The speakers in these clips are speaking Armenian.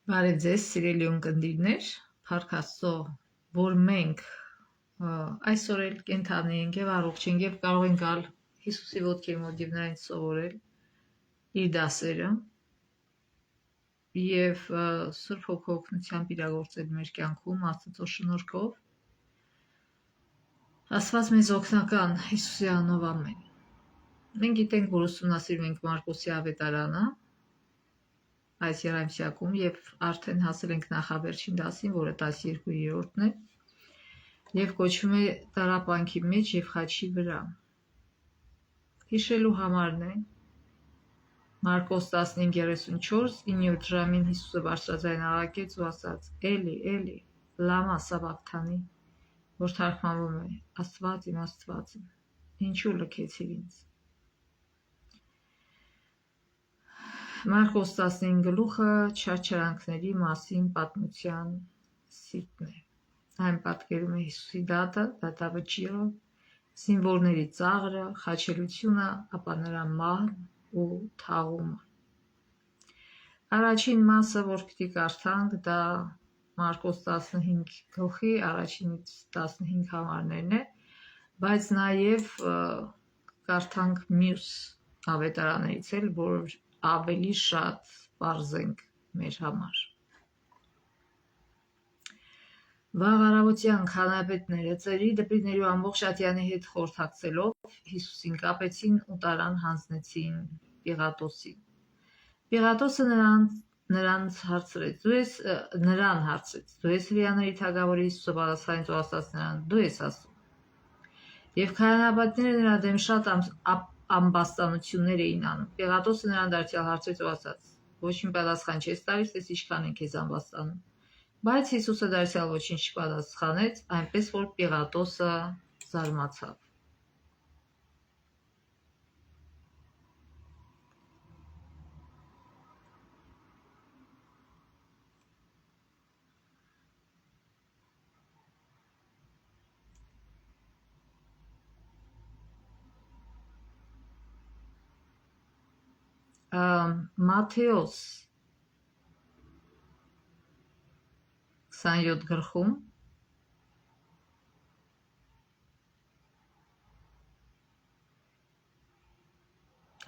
Բարև ձեզ, սիրելի ունկնդիրներ, Փառք Աստծո, որ մենք այսօր էլ կենդանի ենք եւ առողջ ենք եւ կարող ենք գալ Հիսուսի ոտքի մոտ եւ նրանից սովորել իր դասերը եւ Սուրբ Հոգու օգնությամբ իրագործել մեր կյանքում Աստծո շնորհքով։ Աստված մեզ օգնական, Հիսուսի անունով ամեն։ Մենք գիտենք, որ ուսումնասիրում ենք Մարկոսի ավետարանը այս երամսյակում եւ արդեն հասել ենք նախավերջին դասին, որը 12-րդն է եւ կոչվում է Տառապանքի մեջ եւ խաչի վրա։ Հիշելու համարն է Մարկոս 15:34 9 ժամին Հիսուսը բարձրաձայն աղաղակեց ու ասաց. «Էլի, Էլի, լամա սաբախթանի», որ թարգմանվում է. «Աստված իմ, ինչու լքեցիր ինձ»։ Մարկոս 15 գլուխը չարչարանքների մասին պատմության սիրտն է։ Այն պատկերում է Հիսուսի դատավճիռը, զինվորների ծաղրը, խաչելությունը, ապա նրա մահն ու թաղումը։ Առաջին մասը, որ պիտի կարդանք, դա Մարկոս 15 գլխի առաջինից 15 համարներն է, բայց նաև կարդանք մյուս ավետարաններից էլ, որ ավելի շատ պարզենք մեր համար։ Վաղ առավոտյան քահանայապետները ծերի դպիրների ու ամբողջ ատյանի հետ խորհրդակցելով Հիսուսին կապեցին ու տարան հանձնեցին Պիղատոսին։ Պիղատոսը նրան հարցրեց. «Դու ես հրեաների թագավորը»։ Հիսուսը պատասխանեց ու ասաց նրան. «Դու ես ասում»։ Եվ քահանայապետները նրա դեմ շատ ամբաստանություններ էին անում։ Պիղատոսը նրան դարձյալ հարցրեց ու ասաց. «Ոչ մի պատասխան չես տալիս, տես ինչքան են քեզ ամբաստանում»։ Բայց Հիսուսը դարձյալ ոչինչ չպատասխանեց, այնպես որ Պիղատոսը զարմացավ։ Մատթեոս 27 գլխում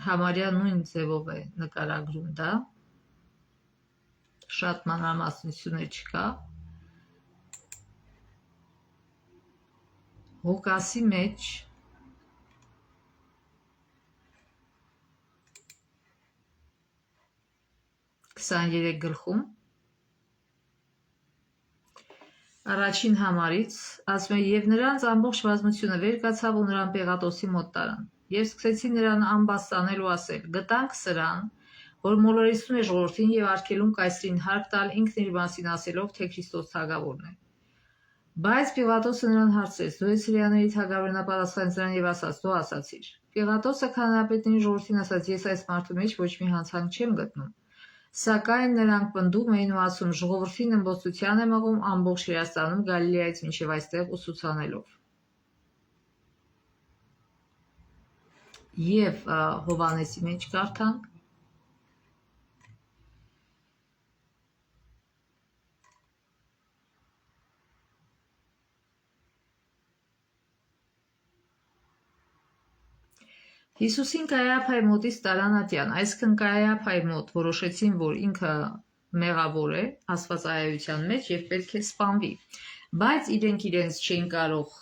համարյա նույն ձևով է նկարագրում դա, շատ մանրամասնություններ չկա։ Ղուկասի մեջ 23 գլխում առաջին համարից ասում է. «Եվ նրանց ամբողջ բազմությունը վեր կացավ ու նրան Պիղատոսի մոտ տարան, եւ սկսեցին նրան ամբաստանել ու ասել. գտանք սրան, որ մոլորեցնում է ժողովրդին եւ արգելում կայսրին հարկ տալ, ինքն իր մասին ասելով, թե Քրիստոս թագավորն է»։ Բայց Պիղատոսը նրան հարցրեց. «Դու ես հրեաների թագավորը»։ Նա պատասխանեց նրան եւ ասաց. «Դու ասացիր»։ Պիղատոսը քահանայապետներին ժողովրդին ասաց. «Ես այս մարդու մեջ ոչ մի հանցանք չեմ գտնում»։ Սակայն նրանք պնդում էին ու ասում. «Ժողովրդին ըմբոստության է մղում ամբողջ Հրեաստանում Գալիլեայից մինչև այստեղ ուսուցանելով»։ Եվ Հովհաննեսի մեջ կարդանք. Հիսուսին Կայափայի մոտից տարան ատյան, այսինքն Կայափայի մոտ որոշեցին, որ ինքը մեղավոր է աստվածայայության մեջ եւ պետք է սպանվի, բայց իրենք իրենց չէին կարող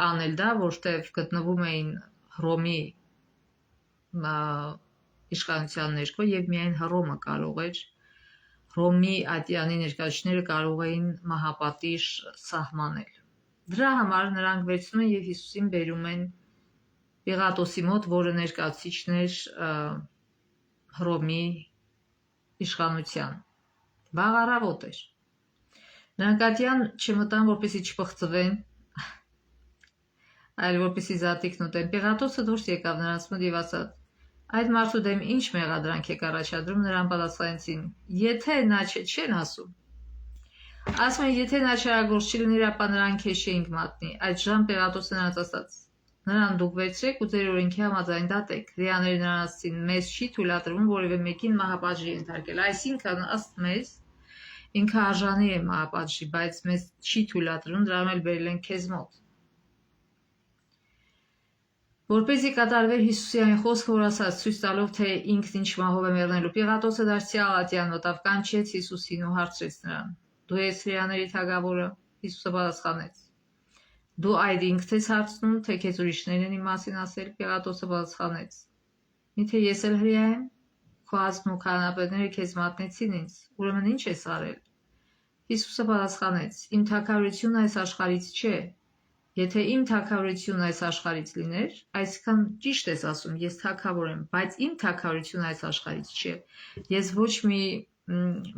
անել դա, որտեղ գտնվում էին Հռոմի իշխանության ներքո եւ միայն Հռոմը կարող էր, Հռոմի ատյանի ներկայացուցիչները կարող էին մահապատիժ սահմանել։ Դրա համար նրանք վերցնում են եւ Հիսուսին բերում են Պիղատոսի մոտ, որը ներկայացուցիչն էր Հռոմի իշխանության։ Վաղ առավոտ էր։ Նրանք ատյան չմտան, որպեսզի չփխծվեն, այլ որպեսզի զատիկն ուտեն։ Պիղատոսը դուրս եկավ նրանց մոտ եւ ասաց. «Այդ մարդու դեմ ինչ մեղադրանք եք առաջադրում»։ Նրան պատասխանեցին. «Եթե նա չեն ասում»։ Ասում են, եթե նա չարագործ չի լիներ, ապա նրան քեզ չէինք մատնի։ Այդժամ Պիղատոսը նրանց ասաց. «Նրան դուք վերցրեք ու ձեր օրենքի համաձայն դատեք»։ Հրեաները նրան ասացին. «Մեզ չի թույլատրվում որևէ մեկին մահապատժի ենթարկել, այսինքն ըստ մեզ ինքը արժանի է մահապատժի, բայց մեզ չի թույլատրում դրան էլ բերել են քեզ մոտ։ Որպեսզի կատարվեր Հիսուսի այն խոսքը, որ ասաց, ցույց տալով, թե ինքն ինչ մահով է մեռնելու, Պիղատոսը դարձյալ ատյան մտավ, կանչեց Հիսուսին ու հարցրեց նրան. Դու ես հրեաների թագավորը։ Հիսուսը պատասխանեց. Դու այդ ինքդ ես հարցնում, թե քեզ ուրիշներն են իմ մասին ասել։ Պիղատոսը պատասխանեց. Միթե ես էլ հրեա եմ։ Քո ազգն ու քահանապետները քեզ մատնեցին ինձ, ուրեմն ինչ ես արել։ Հիսուսը պատասխանեց. Իմ թագավորությունը այս աշխարհից չէ։ Եթե իմ թագավորությունը այս աշխարհից լիներ, այսքան ճիշտ ես ասում, ես թագավոր եմ, բայց իմ թագավորությունը այս աշխարհից չէ։ Ես ոչ մի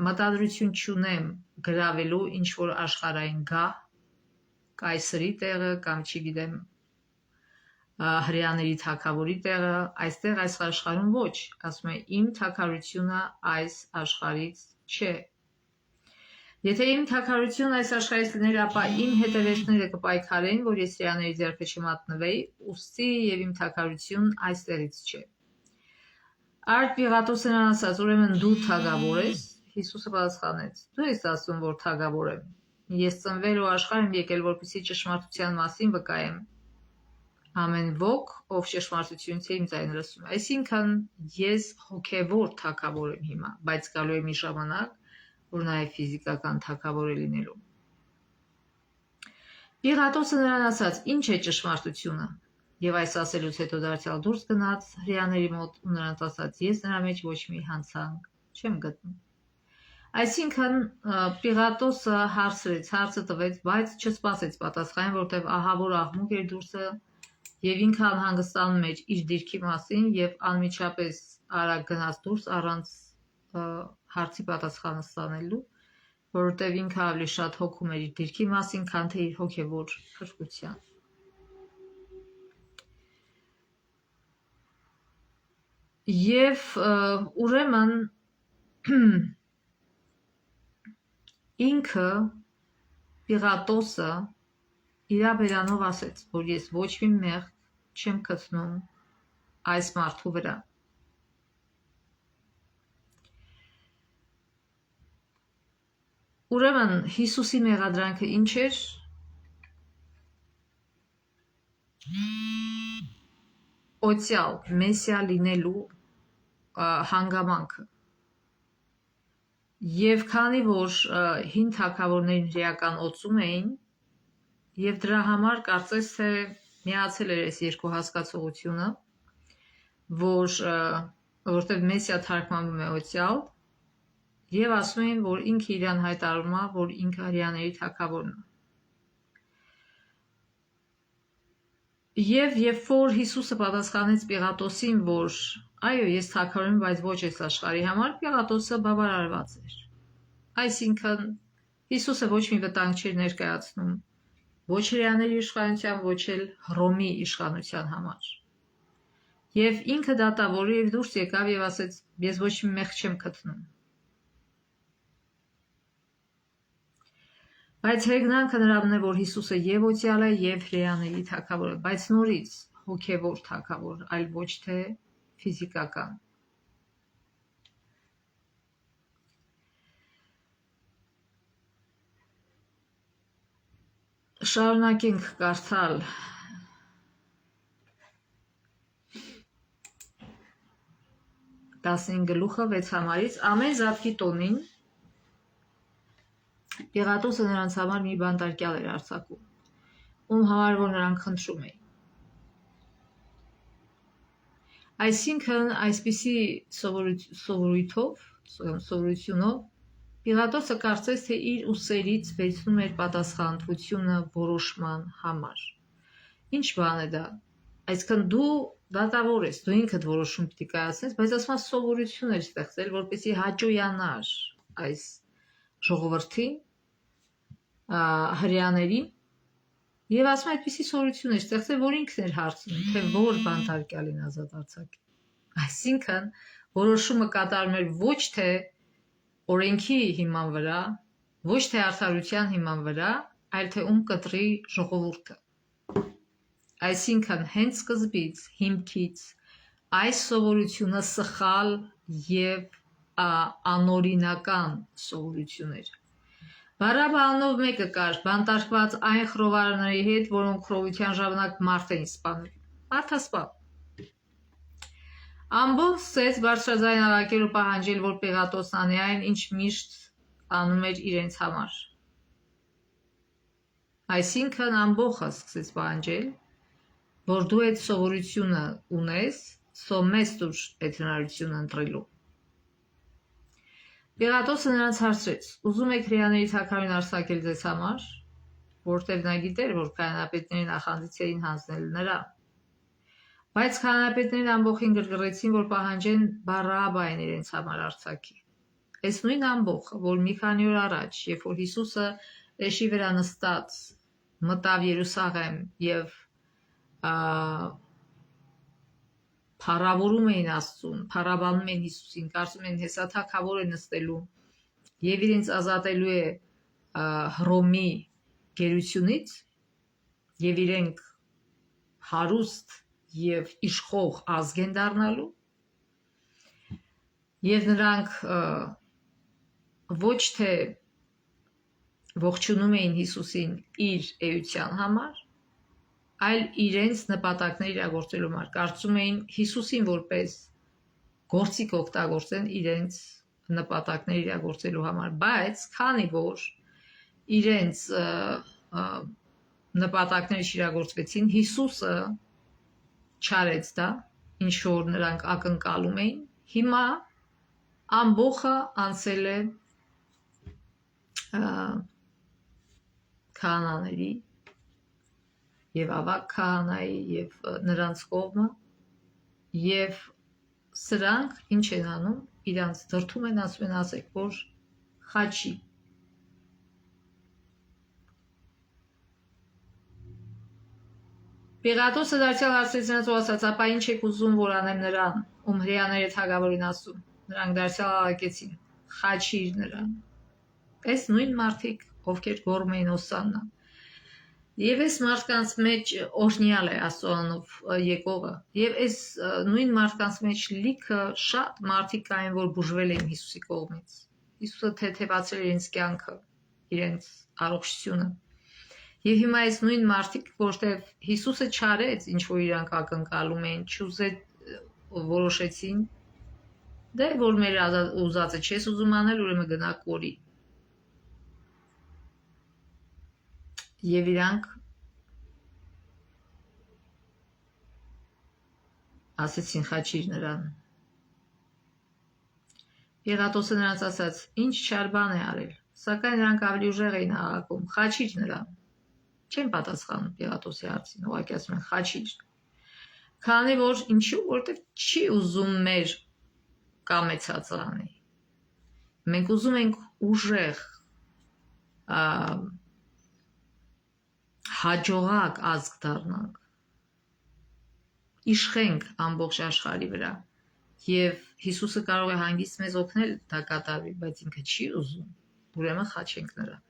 մտադրություն չունեմ գրավելու ինչ որ աշխարհային գահ, կայսրի տեղը կամ չգիտեմ հրեաների թագավորի տեղը, այստեղ այս աշխարհում ոչ, ասում է իմ թագավորությունը այս աշխարհից չէ։ Եթե իմ թագավորությունը այս աշխարհից լիներ, ապա իմ հետևորդները կպայքարեին, որ ես հրեաների ձեռքը չմատնվեի, ուստի եւ իմ թագավորությունն այստեղից չէ։ Արդ Պիղատոսը նրան ասաց. ուրեմն դու թագավոր ես։ Հիսուսը պատասխանեց. դու ես ասում, որ թագավոր եմ։ Ես ծնվել ու աշխարհ եմ եկել, որպեսզի ճշմարտության մասին վկայեմ։ Ամեն ոք, ով ճշմարտությունից է իմ ձայնը լսում։ Այսինքն ես հոգևոր թագավոր եմ հիմա, բայց գալու է մի ժամանակ, որ նաև ֆիզիկական թագավոր է լինելու։ Պիղատոսը նրան ասաց. ինչ է ճշմարտությունը։ Եվ այս ասելուց հետո դարձյալ դուրս գնաց հրեաների մոտ ու նրանց ասաց. ես նրա մեջ ոչ մի հանցանք չեմ գտնում։ Այսինքն Պիղատոսը հարցը տվեց, բայց չսպասեց պատասխան, որտեղ ահավոր աղմուկ էր դուրսը եւ ինքը անհանգստանում էր իր դիրքի մասին եւ անմիջապես արագ գնաց դուրս առանց հարցի պատասխանը ստանալու, որովհետև ինքը ավելի շատ հոգում էր իր դիրքի մասին, քան թե իր հոգևոր փրկության։ Եվ ուրեմն ինքը Պիղատոսը իր բերանով ասեց, որ ես ոչ մի մեղք չեմ գտնում այս մարդու վրա։ Ուրեմն Հիսուսի մեղադրանքը ինչ էր։ Օծյալ Մեսիա լինելու հանգամանքը։ Եվ քանի որ հին թագավորներին հրեական օծում էին, եւ դրա համար կարծես թե միացել էր այս երկու հասկացողությունը, որտեղ Մեսիա թարգմանվում է օծյալ, եւ ասում էին, որ ինքը իրան հայտարարում է, որ ինքը հրեաների թագավորն է։ Եվ երբ որ Հիսուսը պատասխանեց Պիղատոսին, որ այո, ես թագավոր եմ, բայց ոչ այս աշխարհի համար, Պիղատոսը բավարարված էր։ Այսինքն Հիսուսը ոչ մի վտանգ չէր ներկայացնում ոչ հրեաների իշխանության, ոչ էլ Հռոմի իշխանության համար։ Եվ ինքը դատավորը եւ դուրս եկավ եւ ասեց. ես ոչ մի մեղք չեմ գտնում։ Բայց հեգնանքը նրանն է, որ Հիսուսը եւ օծյալ է, եւ հրեաների թագավորը, բայց նորից հոգևոր թագավոր, այլ ոչ թե ֆիզիկական։ Շարունակենք կարդալ 15:6 ամեն զավթի տոնին Պիղատոսը նրանց համար մի բանտարկյալ էր արձակում, ում համար որ նրանք խնդրում էին։ Այսինքն այսպիսի սովորությունով Պիղատոսը կարծես թե իր ուսերից վերցնում էր պատասխանատվությունը որոշման համար։ Ինչ բան է դա։ Այսինքն դու դատավոր ես, դու ինքդ որոշում պիտի կայացնես, բայց ասում ես սովորություն էր ստեղծել, որպեսզի հաճոյանար այս ժողովրդին, հրեաներին, եւ ասում այդպիսի սովորություն էր ստեղծել, որ ինքն էր հարցնում, թե որ բանտարկյալին ազատ արձակի։ Այսինքն որոշումը կատարում էր ոչ թե օրենքի հիման վրա, ոչ թե արդարության հիման վրա, այլ թե ում կտրի ժողովուրդը։ Այսինքն հենց սկզբից, հիմքից այս սովորությունը սխալ եւ անօրինական սովորություն էր, Բարաբանով մեկը կար, բանտարկված այն խռովարների հետ, որոնք խռովության ժամանակ մարդ էին սպանում։ Մարդասպան։ Ամբողջ ծեծ բարձրաձայն աղակել ու պահանջել, որ Պիղատոսն անի այն, ինչ միշտ անում էր իրենց համար։ Այսինքն ամբողջը սկսեց պահանջել, որ դու այդ սովորությունը ունես, սո մեզ տուր այդ հնարությունը ընտրելու։ Պիղատոսը նրանց հարցրեց. ուզում եք հրեաների թագավորին արձակել ձեզ համար, որտեղ նա գիտեր, որ քահանապետների նախանձից էին հանձնել նրան։ Բայց քահանապետներն ամբողջին գրգռեցին, որ պահանջեն Բարաբային իրենց համար արձակի։ Այս նույն ամբողջը, որ մի քանի օր առաջ, երբ որ Հիսուսը էշի վրա նստած մտավ Երուսաղեմ եւ փառավորում էին Աստծուն, փառաբանում են Հիսուսին, կարծում են հեսա թագավոր է նստելու եւ իրենց ազատելու է Հռոմի գերությունից եւ իրենք հարուստ եւ իշխող ազգ են դառնալու եւ նրանք ոչ թե ողջունում էին Հիսուսին իր էության համար, այլ իրենց նպատակներ իրագործելու համար, կարծում էին Հիսուսին որպես գործիք օգտագործեն իրենց նպատակներ իրագործելու համար, բայց քանի որ իրենց նպատակները իրագործվեցին, Հիսուսը չարեց դա, ինչ որ նրանք ակնկալում էին, հիմա ամբողջը անցել է քահանաների եւ ավակ քահանայի եւ նրանց կողմը եւ սրանք ինչ են անում, իրանց դրդում են, ասում են ասեք, որ խաչի։ Պիղատոսը դարձյալ հարցրեց նրանց ու ասաց, ապա ինչ եք ուզում, որ անեմ նրան, ում հրեաները թագավորին ասում։ Նրանք դարձյալ աղակեցին, խաչիր նրան։ Այս նույն մարդիկ, ովքեր գոռում էին Օսաննա։ Եվ այս մարդկանց մեջ օրհնյալ է Աստծո անունով եկողը։ Եվ այս նույն մարդկանց մեջ լիքը շատ մարդիկ կային, որ բուժվել էին Հիսուսի կողմից։ Հիսուսը թեթևացրել իրենց կյանքը, իրենց առողջությունը։ Եվ հիմա այս նույն մարդիկ, որտեղ Հիսուսը չարեց, ինչ որ իրանք ակնկալում էին, որոշեցին, դե որ մեր ուզածը չես ուզում անել, ուրեմն գնա կորի։ Եվ իրանք ասեցին խաչիր նրան։ Պիղատոսը նրանց ասաց, ինչ չար բան է արել, սակայն նրանք ավելի ուժեղ էին աղաղակում, խաչիր նրան։ Չեն պատասխանում Պիղատոսի հարցին, ուղղակի ասում են խաչիր։ Քանի որ ինչու, որտեղ չի ուզում մեր կամեցածը անի։ Մենք ուզում ենք ուժեղ հաջողակ ազգ դառնանք, իշխենք ամբողջ աշխարհի վրա եւ Հիսուսը կարող է հանգիստ մեզ օգնել դա կատարվի, բայց ինքը չի ուզում, ուրեմն խաչենք նրան։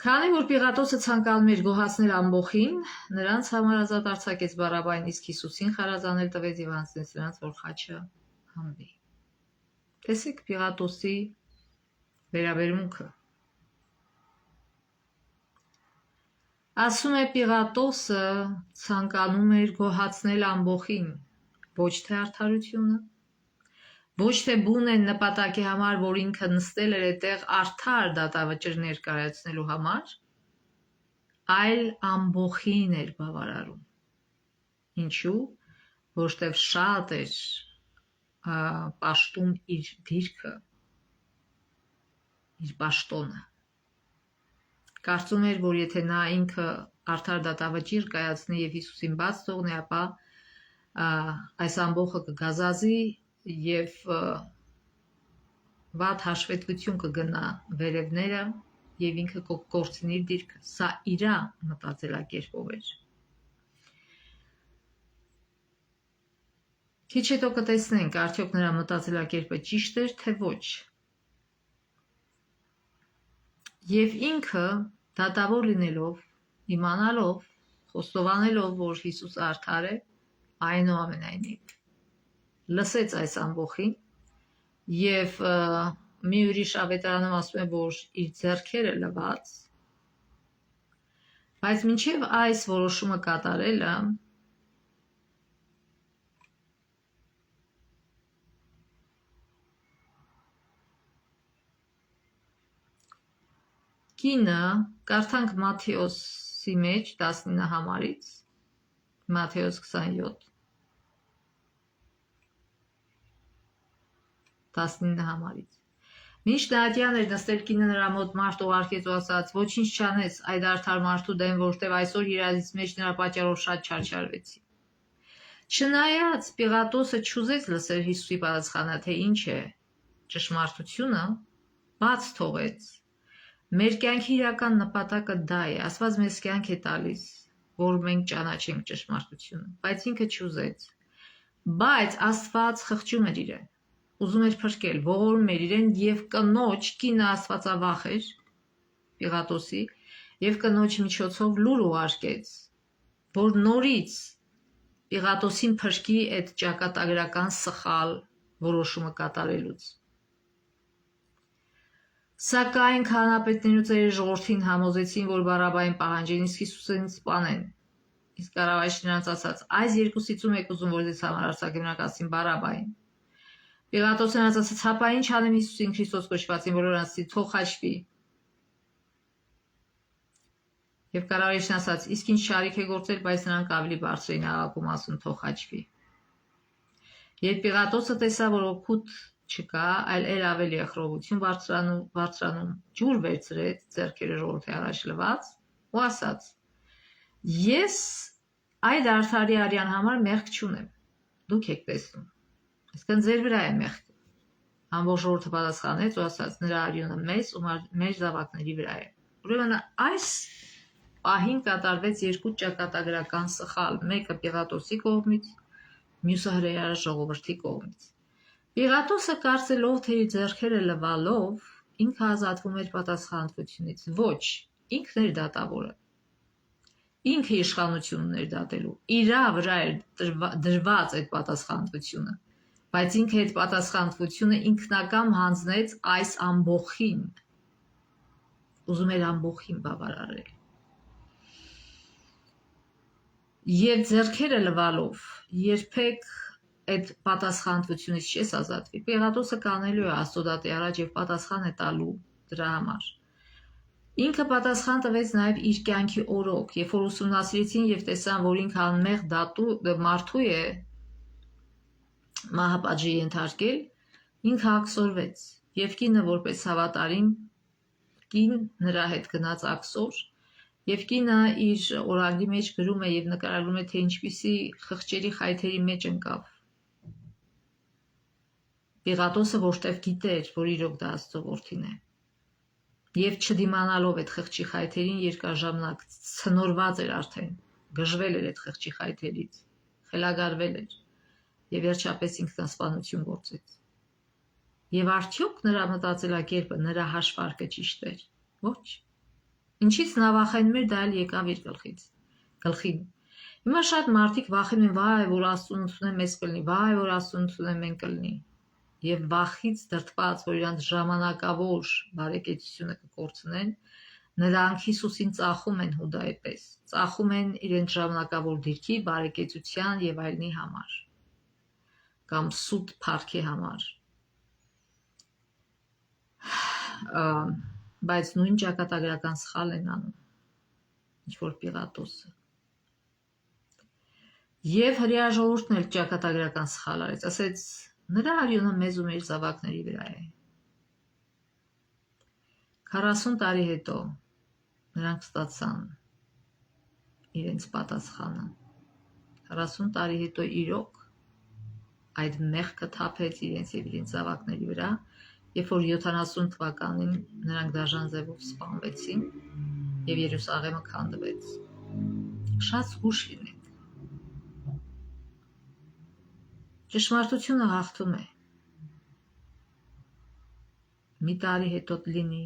Քանի որ Պիղատոսը ցանկանում էր գոհացնել ամբողջին, նրանց համար ազատ արձակեց Բարաբային, իսկ Հիսուսին խարազանել տվեց եւ հանձնեց նրանց, որ խաչը հանվի։ Տեսեք Պիղատոսի վերաբերմունքը։ Ասում է Պիղատոսը ցանկանում էր գոհացնել ամբողջին, ոչ թե արդարությունը, ոչ թե բուն են նպատակի համար, որ ինքը նստել էր այդտեղ արդար դատավճիռ ներկայացնելու համար, այլ ամբողջին էր բավարարում։ Ինչու, որտեղ շատ էր պաշտում իր դիրքը, իր պաշտոնը։ Կարծում էր, որ եթե նա ինքը արդար դատավճիռ կայացնի եւ Հիսուսին բաց թողնի, ապա այս ամբողջը կգազազի եւ վատ հաշվետվություն կգնա վերևները եւ ինքը կկորցնի իր դիրքը։ Սա իր մտածելակերպով էր։ Քիչ հետո կտեսնենք, արդյոք նրա մտածելակերպը ճիշտ էր, թե ոչ։ Եվ ինքը դատավոր լինելով, իմանալով, խոստովանելով, որ Հիսուսը արդար է, այնուամենայնիվ լսեց այս ամբողջին Եվ մի ուրիշ ավետարանում ասում է, որ իր ձեռքերը լվաց, բայց մինչև այս որոշումը կատարելը կինը, կարդանք Մատթեոսի մեջ 19 համարից, Մատթեոս 27, 19 համարից։ Մինչ Նադյան էր նստել, կինը նրա մոտ մարդ ուղարկեց ու ասաց. «Ոչինչ չանես այդ արդար մարդու դեմ, որտև այսօր իրարից մեջ նրա պատճառով շատ չարչարվեցի»։ Չնայած Պիղատոսը չուզեց լսել Հիսուսի պատասխանը, թե ինչ է ճշմարտությունը, բաց թողեց։ Մեր կյանքի իրական նպատակը դա է, Աստված մեզ կյանք է տալիս, որ մենք ճանաչենք ճշմարտությունը, բայց ինքը չուզեց։ Բայց Աստված խղճում էր իրեն, ուզում էր փրկել, ողորմում էր իրեն, եւ կնոջ կինը աստվածավախ էր Պիղատոսի, եւ կնոջ միջոցով լուր ուղարկեց, որ նորից Պիղատոսին փրկի այդ ճակատագրական սխալ որոշումը կատարելուց։ Սակայն քահանապետներն ու ծերերի ժողովրդին համոզեցին, որ Բարաբային պահանջեն, իսկ Հիսուսին սպանեն։ Իսկ կառավարիչն նրանց ասաց. «Այս երկուսից ում եք ուզում, որ ձեզ համար արձակեմ»։ Նրանք ասին Բարաբային։ Պիղատոսը նրանց ասաց. «Հապա ինչ անեմ Հիսուսին Քրիստոս կոչվածին»։ Բոլորն ասացին. «Թող խաչվի»։ Եվ կառավարիչն ասաց. «Իսկ ինչ շարիք է գործել», բայց նրանք ավելի բարձր էին աղաղակում, ասում. «Թող խաչվի»։ Երբ Պիղատոսը տեսավ, որ օգուտ չկա, այլ ավելի ախրովություն բարձրանում, ջուր վերցրեց, ձեռքերը ժողովրդի առաջ լվաց ու ասաց. «Ես այդ արդարի արյան համար մեղք չունեմ, դուք եք տեսնում, այսինքն ձեր վրա է մեղքը»։ Ամբողջ ժողովուրդը պատասխանեց ու ասաց. «Նրա արյունը մեզ ու մեր զավակների վրա է»։ Ուրեմն այս պահին կատարվեց երկու ճակատագրական սխալ, մեկը Պիղատոսի կողմից, մյուսը հրեա ժողովրդի կողմից։ Պիղատոսը կարծելով, թե իր ձեռքերը լվալով ինքը ազատվում էր պատասխանատվությունից։ Ոչ, ինքն էր դատավորը։ Ինքը իշխանություն ուներ դատելու։ Իրա վրա էր դրված այդ պատասխանատվությունը, բայց ինքը այդ պատասխանատվությունը ինքնակամ հանձնեց այս ամբոխին։ Ուզում էր ամբոխին բավարարել։ Եվ ձեռքերը լվալով երբեք այդ պատասխանատվությունից չես ազատվի։ Պիղատոսը կանելու է Աստծո դատի առաջ եւ պատասխան է տալու դրա համար։ Ինքը պատասխան տվեց նաեւ իր կյանքի օրոք, երբ որ ուսումնասիրեցին եւ տեսան, որ ինքը անմեղ մարդու է մահապատժի ենթարկել, ինքը աքսորվեց եւ կինը որպես հավատարիմ կին նրա հետ գնաց աքսոր եւ կինը իր օրագրի մեջ գրում է եւ նկարագրում է, թե ինչպիսի խղճերի խայթերի մեջ ընկավ Պիղատոսը, որտեվ գիտեր, որ իրոք դա Աստծո որդին է։ Եվ չդիմանալով այդ խղճի խայթերին երկար ժամանակ ցնորված էր արդեն, գժվել էր այդ խղճի խայթերից, խելագարվել էր եւ վերջապես ինքնասպանություն գործեց։ Եվ արդյոք նրա մտածելակերպը, նրա հաշվարկը ճիշտ էր։ Ոչ։ Ինչից նա վախենում էր, դա էլ եկավ իր գլխին։ Հիմա շատ մարդիկ վախենում են, վայ, որ Աստծուն ընդունեմ, մեզ կլինի, վայ, որ Աստծուն ընդունեմ, մենք կլինի։ Եվ վախից դրդված, որ իրանց ժամանակավոր բարեկեցությունը կկորցնեն, նրանք Հիսուսին ծախում են Հուդայի պես, ծախում են իրենց ժամանակավոր դիրքի, բարեկեցության եւ այլնի համար, կամ սուտ փառքի համար։ Բայց նույն ճակատագրական սխալ են անում, ինչ որ Պիղատոսը։ Եվ հրեա ժողովուրդն էլ ճակատագրական սխալ արեց, ասեց. «Նրա արյունը մեզ ու մեր զավակների վրա է»։ 40 տարի հետո նրանք ստացան իրենց պատասխանը։ 40 տարի հետո իրոք այդ մեղքը թափեց իրենց եւ իրենց զավակների վրա, երբ որ 70 թվականին նրանք դաժան ձևով սպանվեցին եւ Երուսաղեմը քանդվեց։ Շատ զգուշ լինենք։ Ճշմարտությունը հաղթում է։ Մի տարի հետո լինի,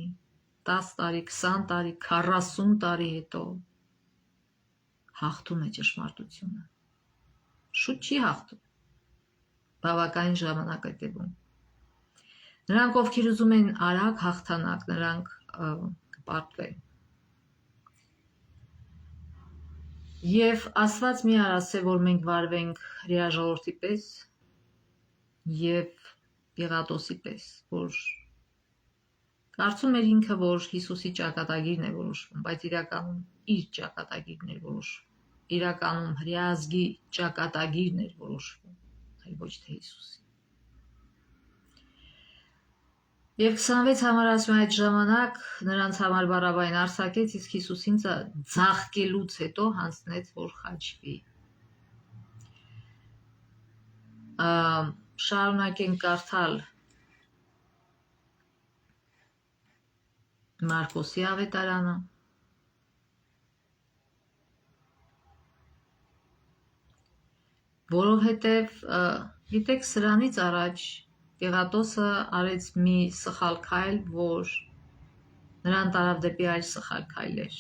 10 տարի, 20 տարի, 40 տարի հետո հաղթում է ճշմարտությունը։ Շուտ չի հաղթում։ Բավականին ժամանակ է տևում։ Նրանք, ովքեր ուզում են արագ հաղթանակ, նրանք կպարտվեն։ Եվ Աստված մի արասե, որ մենք վարվենք հրեա ժողովրդի պես և Պիղատոսի պես, որ կարծում էր ինքը, որ Հիսուսի ճակատագիրն է որոշվում, բայց իրականում իր ճակատագիրն էր որոշվում, իրականում հրեա ազգի ճակատագիրն էր որոշվում, այլ ոչ թե Հիսուսի։ Եվ 26 համար ասում այդ ժամանակ նրանց համար բառաբան արձակեց, իսկ Հիսուսին ձաղկելուց հետո հանձնեց, որ խաչվի։ Շարունակենք կարդալ Մարկոսի ավետարանը։ Որովհետև գիտեք, սրանից առաջ Պիղատոսը արեց մի սխալ քայլ, որ նրան տարավ դեպի այլ սխալ քայլեր։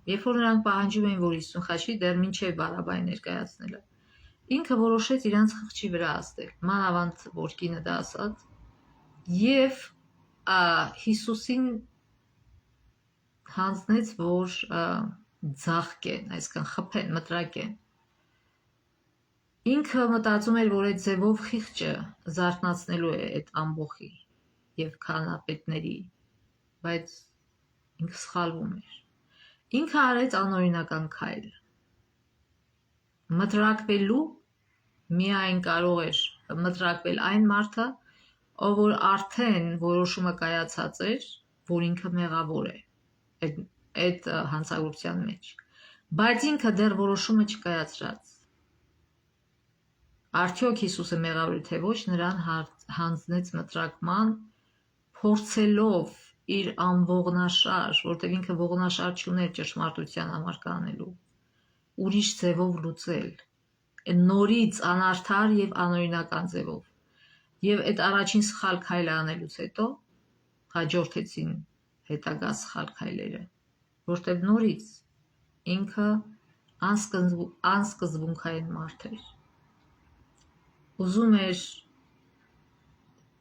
Երբ որ նրանք պահանջում էին, որ Հիսուսին խաչվի, դեռ մինչև Բարաբային ներկայացնելը, ինքը որոշեց իրանց խղճի վրա ազդել, մանավանդ որ կինը դա ասաց, եւ Հիսուսին հանձնեց, որ ձաղկեն, այսինքն խփեն, մտրակեն։ Ինքը մտածում էր, որ այդ ձևով խիղճը զարթնացնելու է այդ ամբոխի եւ քահանապետների, բայց ինքը սխալվում էր։ Ինքը արեց անօրինական քայլ։ Մտրակվելու միայն կարող էր մտրակվել այն մարդը, ով որ արդեն որոշումը կայացած էր, որ ինքը մեղավոր է այդ հանցագործության մեջ, բայց ինքը դեռ որոշումը չկայացրած։ Արդյոք Հիսուսը մեղավոր է թե ոչ, նրան հանձնեց մտրակման, փորձելով իր անողնաշար, որտեղ ինքը ողնաշար չուներ ճշմարտության համար կանելու, ուրիշ ձևով լուծել, նորից անարդար եւ անօրինական ձևով։ Եվ այդ առաջին սխալ քայլը անելուց հետո հաջորդեցին հետագա սխալ քայլերը, որտեղ նորից ինքը անսկզբունքային մարդ էր։ Ուզում էր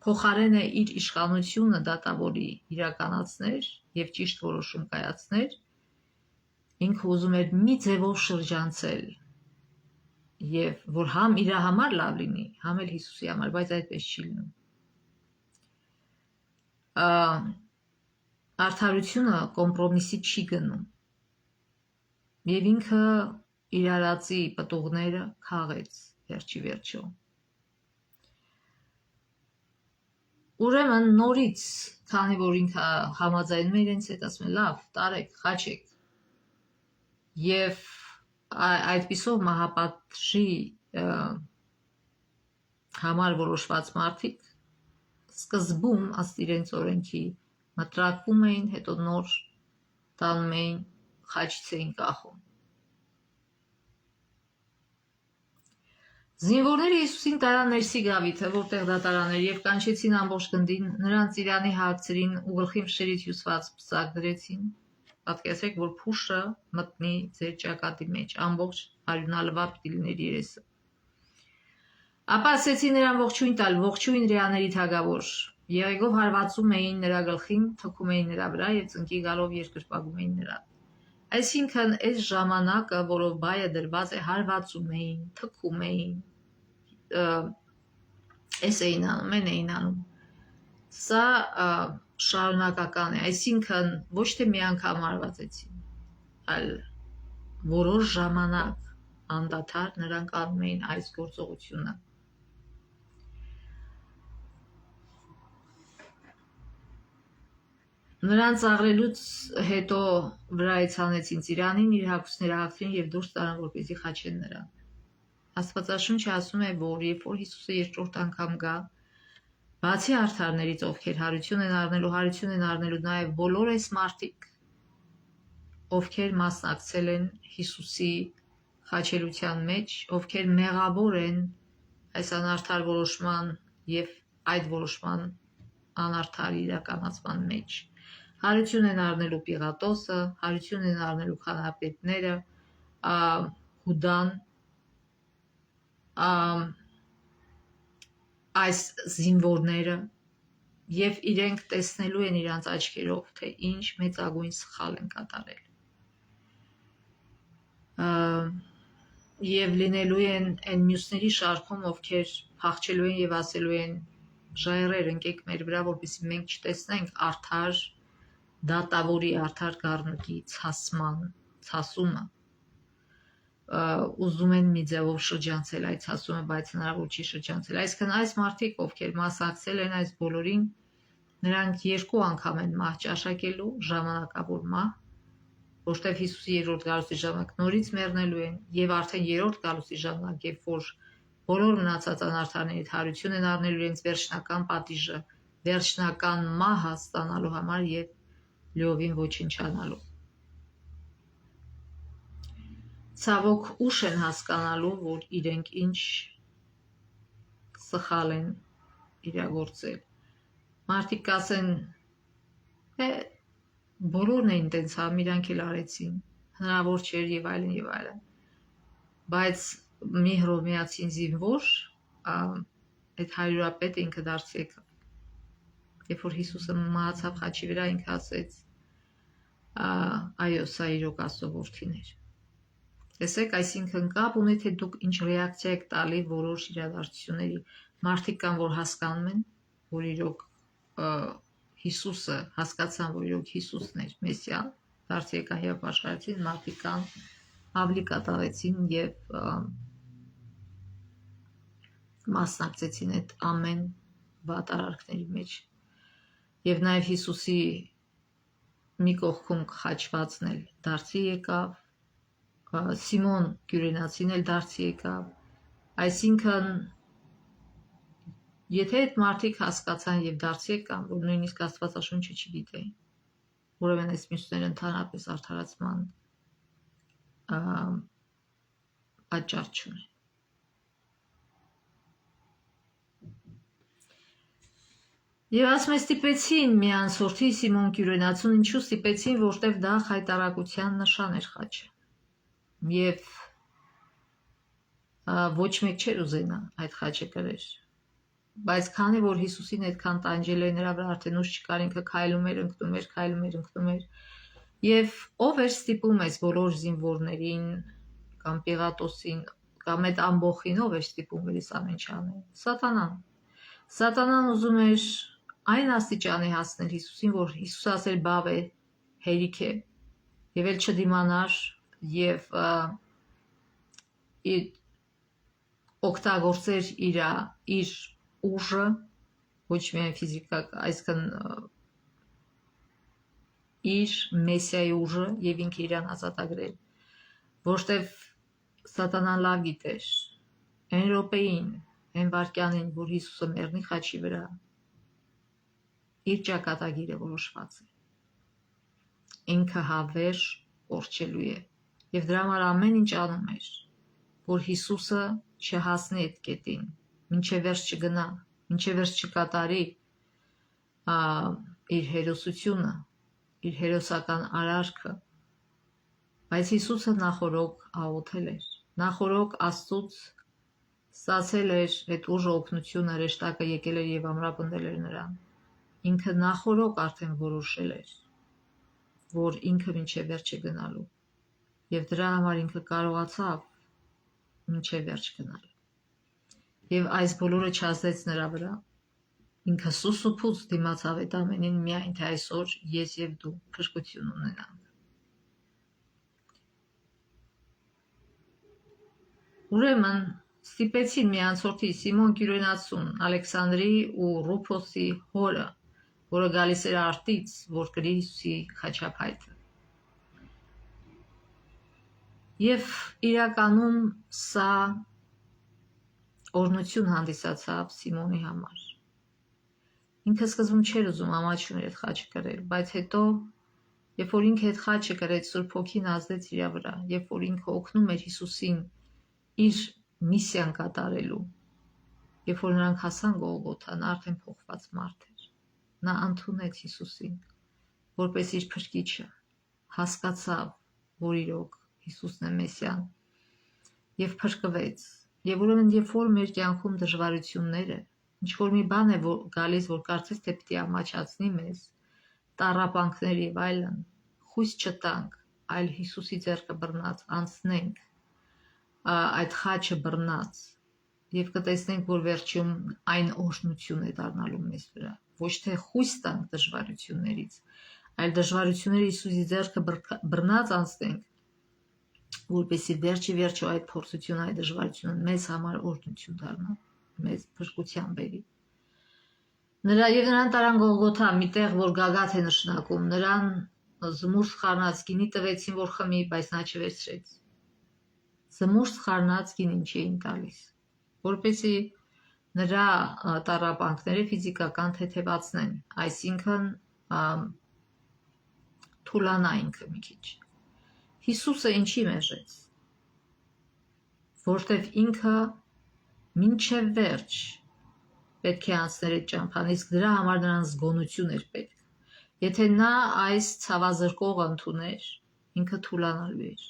փոխարենը իր իշխանությունը դատավորի իրականացներ եւ ճիշտ որոշում կայացներ, ինքը ուզում էր մի ձևով շրջանցել եւ որ համ իր համար լավ լինի, համ էլ Հիսուսի համար, բայց այդպես չի լինում։ Արդարությունը կոմպրոմիսի չի գնում եւ ինքը իր արածի պտուղները քաղեց վերջի վերջո։ Ուրեմն նորից, քանի որ ինքը համաձայնում է իրենց հետ, ասում է լավ, տարեք, խաչեք։ Եվ այդպիսով մահապատժի համար որոշված մարդիկ սկզբում ըստ իրենց օրենքի մտրակվում էին, հետո նոր տանում էին, խաչից էին կախում։ Զինվորները Հիսուսին տարան ներսի գավիթը, որտեղ դատարան էր, եւ կանչեցին ամբողջ գնդին, նրան ծիրանի հագցրին ու գլխին շերից հյուսված պսակ դրեցին։ Պատկերացրեք, որ փուշը մտնի ձեր ճակատի մեջ, ամբողջ արյունալվա պիտի լիներ երեսը։ Ապա ասեցին նրան ողջույն տալ, ողջույն հրեաների թագավոր։ Եղեգով հարվածում էին նրա գլխին, թքում էին նրա վրա եւ ծնկի գալով երկրպագում էին նրան։ Այսինքն այս ժամանակը, որով բայը դրված է, հարվածում էին, թքում էին, այս էին անում, են էին անում։ Սա շարունակական է, այսինքն ոչ թե մի անգամ հարվածեցին, այլ որոշ ժամանակ անդադար նրանք անում էին այս գործողությունը։ Նրան ծաղրելուց հետո վրայից հանեցին ծիրանին, իր հագուստները հագցրին եւ դուրս տարան, որպեսզի խաչեն նրան։ Աստվածաշունչը ասում է, որ երբ որ Հիսուսը երկրորդ անգամ գա, բացի արդարներից, ովքեր հարություն են առնելու նաեւ բոլոր այս մարդիկ, ովքեր մասնակցել են Հիսուսի խաչելության մեջ, ովքեր մեղավոր են այս անարդար որոշման եւ այդ որոշման անարդար իրականացման մեջ։ Հարություն են առնելու Պիղատոսը, հարություն են առնելու քահանապետները, Հուդան, այս զինվորները, Եվ իրենք տեսնելու են իրանց աչքերով, թե ինչ մեծագույն սխալ են կատարել։ Եվ լինելու են այն մյուսների շարքում, ովքեր փախչելու են եւ ասելու են ժայռեր ընկեք մեր վրա, որպեսզի մենք չտեսնենք արդար դատավորի, արդար գառնուկի ցասումը, ուզում են մի ձևով շրջանցել այդ ցասումը, բայց հնարավոր չի շրջանցել։ Այսինքն այս մարդիկ, ովքեր մասնակցել են այս բոլորին, նրանք երկու անգամ են մահ ճաշակելու, ժամանակավոր մահ, որտեղ Հիսուսի երրորդ գալուստի ժամանակ նորից մեռնելու են, եւ արդեն երրորդ գալուստի ժամանակ, երբ որ բոլոր մնացած անարդարների թարություն են առնելու իրենց վերջնական պատիժը, վերջնական մահը ստանալու համար եւ լիովին ոչնչանալու։ Ցավոք ուշ են հասկանալու, որ իրենք ինչ սխալ են իրագործել։ Մարդիկ կասեն, բոլորն էին տենց համ, իրանք էլ արեցին, հնարավոր չէր եւ այլն եւ այլն։ Բայց մի հռոմեացին զինվոր, այդ հարյուրապետը ինքը դարձի եկավ։ Երբ որ Հիսուսը մահացավ խաչի վրա, ինքը ասեց, այո, սա իրոք Աստծո որդին էր։ Տեսեք, այսինքն կապ ունի, թե դուք ինչ ռեակցիա եք տալի որոշ իրադարձությունների։ Մարդիկ կան, որ հասկանում են, որ իրոք Հիսուսը, հասկացան, որ իրոք Հիսուսն էր Մեսիան, դարձի եկան եւ աշխարհեցին, մարդիկ կան ավելի կատաղեցին եւ մասնակցեցին այդ ամեն վատարարքների մեջ։ Եվ նաեւ Հիսուսի մի կողքում խաչվածն էլ դարձի եկավ, Սիմոն Կյուրենացին էլ դարձի եկավ, այսինքն եթե այդ մարդիկ հասկացան եւ դարձի եկան, որ նույնիսկ Աստվածաշունչը չգիտեին, ուրեմն այս մյուսները ընդհանրապես արդարացման պատճառ չունեն։ Եվ ասում է ստիպեցին մի անցորդի Սիմոն Կյուրենացուն, ինչու ստիպեցին, որտեվ դա խայտարակության նշան էր խաչը։ Եվ ոչ մեկ չէր ուզենա այդ խաչը կրեր։ Բայց քանի որ Հիսուսին այդքան տանջել էր, նրա վրա արդեն ուժ չկար, ինքը քայլում էր, ընկնում էր։ Եվ ով էր ստիպում այս բոլոր զինվորներին կամ Պիղատոսին կամ այդ ամբոխին, ով էր ստիպում այս ամեն ինչ անել։ Սատանան։ Սատանան ուզում էր այն աստիճանի հասնել Հիսուսին, որ Հիսուսը ասել բավ է, հերիք է, եւ էլ չդիմանար եւ օգտագործեր իր ուժը, ոչ միայն ֆիզիկական, այսինքն իր մեսիայի ուժը եւ ինքը իրան ազատագրել, որտեվ Սատանան լավ գիտեր այն րոպեին, այն վայրկյանին, որ Հիսուսը մեռնի խաչի վրա, իր ճակատագիրը որոշված է, ինքը հավերժ կորչելու է եւ դրա համար ամեն ինչ անում էր, որ Հիսուսը չհասնի այդ կետին, մինչև վերջ չգնա, մինչև վերջ չկատարի իր հերոսությունը, իր հերոսական արարքը, բայց Հիսուսը նախորոք աղոթել էր, նախորոք Աստծուց ստացել էր այդ ուժը, օգնությունը, հրեշտակը եկել էր եւ ամրապնդել էր նրան, ինքը նախորոք արդեն որոշել էր, որ ինքը մինչև վերջ է գնալու եւ դրա համար ինքը կարողացավ մինչև վերջ գնալ եւ այս բոլորը չազդեց նրա վրա, ինքը սուսուփուց դիմացավ այդ ամենին, միայն թե այսօր ես եւ դու փրկություն ունենանք։ Ուրեմն ստիպեցին մի անցորդի Սիմոն Կյուրենացուն, Ալեքսանդրի ու Ռուփոսի հորը, որը գալիս էր արտից, որ կրի Հիսուսի խաչափայտը։ Եվ իրականում սա օրհնություն հանդիսացավ Սիմոնի համար։ Ինքը սկզբում չէր ուզում ամաչուներ այդ խաչը կրել, բայց հետո, երբ որ ինքը այդ խաչը կրեց, Սուրբ Հոգին ազդեց իր վրա, երբ որ ինքը օգնում էր Հիսուսին իր միսիան կատարելու, երբ որ նրանք հասան Գողգոթա, նա արդեն փոխված մարդ էր։ Նա ընդունեց Հիսուսին, որպես իր փրկիչը, հասկացավ, որ իրոք Հիսուսն է Մեսիան, եւ փրկվեց։ Եվ ուրեմն երբ որ մեր կյանքում դժվարությունները, ինչ որ մի բան է որ գալիս, որ կարծես թե պիտի ամաչացնի մեզ, տառապանքներ եւ այլն, խույս չտանք, այլ Հիսուսի ձեռքը բռնած անցնենք այդ խաչը բռնած եւ կտեսնենք, որ վերջում այն օրհնություն է դառնալու մեզ վրա, ոչ թե խույս տանք դժվարություններից, այլ դժվարությունները Հիսուսի ձեռքը բռնած անցնենք, որպեսզի վերջի այդ փորձությունը, այդ դժվարությունը մեզ համար օրհնություն դառնա, մեզ փրկության բերի։ Նրան տարան Գողգոթա, մի տեղ, որ գագաթ է նշանակում, նրան զմուրթ խառնած գինի տվեցին, որ խմի, բայց նա չվերցրեց։ Զմուրթ խառնած գինին չէին տալիս, որպեսզի նրա տառապանքները ֆիզիկական թեթևացնեն, այսինքն թուլանա ինքը մի քիչ։ Հիսուսը ինչի մերժեց, որտև ինքը մինչև վերջ պետք է անցներ այդ ճամփան, իսկ դրա համար նրան զգոնություն էր պետք։ Եթե նա այս ցավազրկողը ընդուներ, ինքը թուլանալու էր։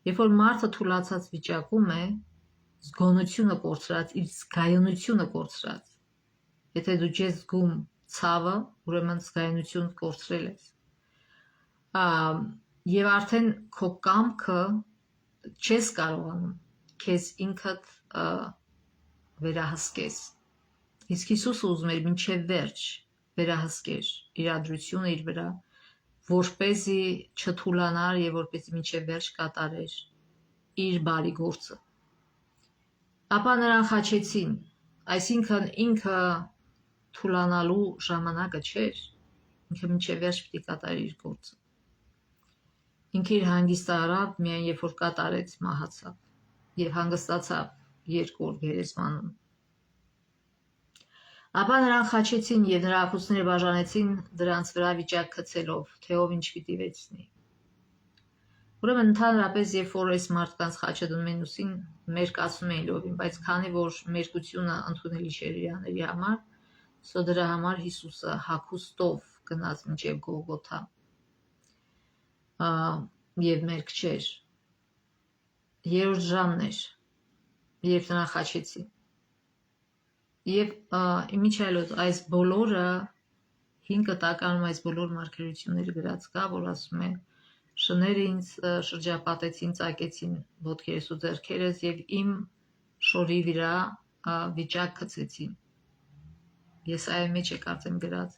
Երբ որ մարդը թուլացած վիճակում է, զգոնությունը կորցրած, իր զգայունությունը կորցրած։ Եթե դու չես զգում ցավը, ուրեմն զգայունություն կորցրել ես։ Եվ արդեն քո կամքը չես կարողանում քեզ ինքդ վերահսկես։ Իսկ Հիսուսը ուզում էր մինչև վերջ վերահսկեր իրադրությունը իր վրա, որպեսզի չթուլանար եւ որպեսզի մինչև վերջ կատարեր իր բարի գործը։ Ապա նրան խաչեցին, այսինքն ինքը թուլանալու ժամանակը չէր, ինքը մինչև վերջ պիտի կատարեր իր գործը։ Ինքը իր հանգիստը առավ միայն երբ որ կատարեց, մահացավ եւ հանգստացավ 2 օր գերեզմանում։ Ապա նրան խաչեցին եւ նրա ափուսները բաժանեցին դրանց վրա վիճակ գցելով, թե ով ինչ պիտի վերցնի։ Ուրեմն ընդհանրապես երբ որ այս մարդկանց խաչը դնում են ուսին, մերկացնում էին լովին, բայց քանի որ մերկությունը ընդունելի չէր իրաների համար, սո դրա համար Հիսուսը հագուստով գնաց մինչև Գողգոթա եւ մերկ չէր։ Երրորդ ժամն էր, երբ նրան խաչեցին։ Եվ իմիջիայլոց այս բոլորը 5 տականում այս բոլոր մարգարեությունները գրած կա, որ ասում է շները ինձ շրջապատեցին, ծակեցին ոտքերս ու ձեռքերս եւ իմ շորի վրա վիճակ գցեցին։ Եսայի մեջ է կարծեմ գրած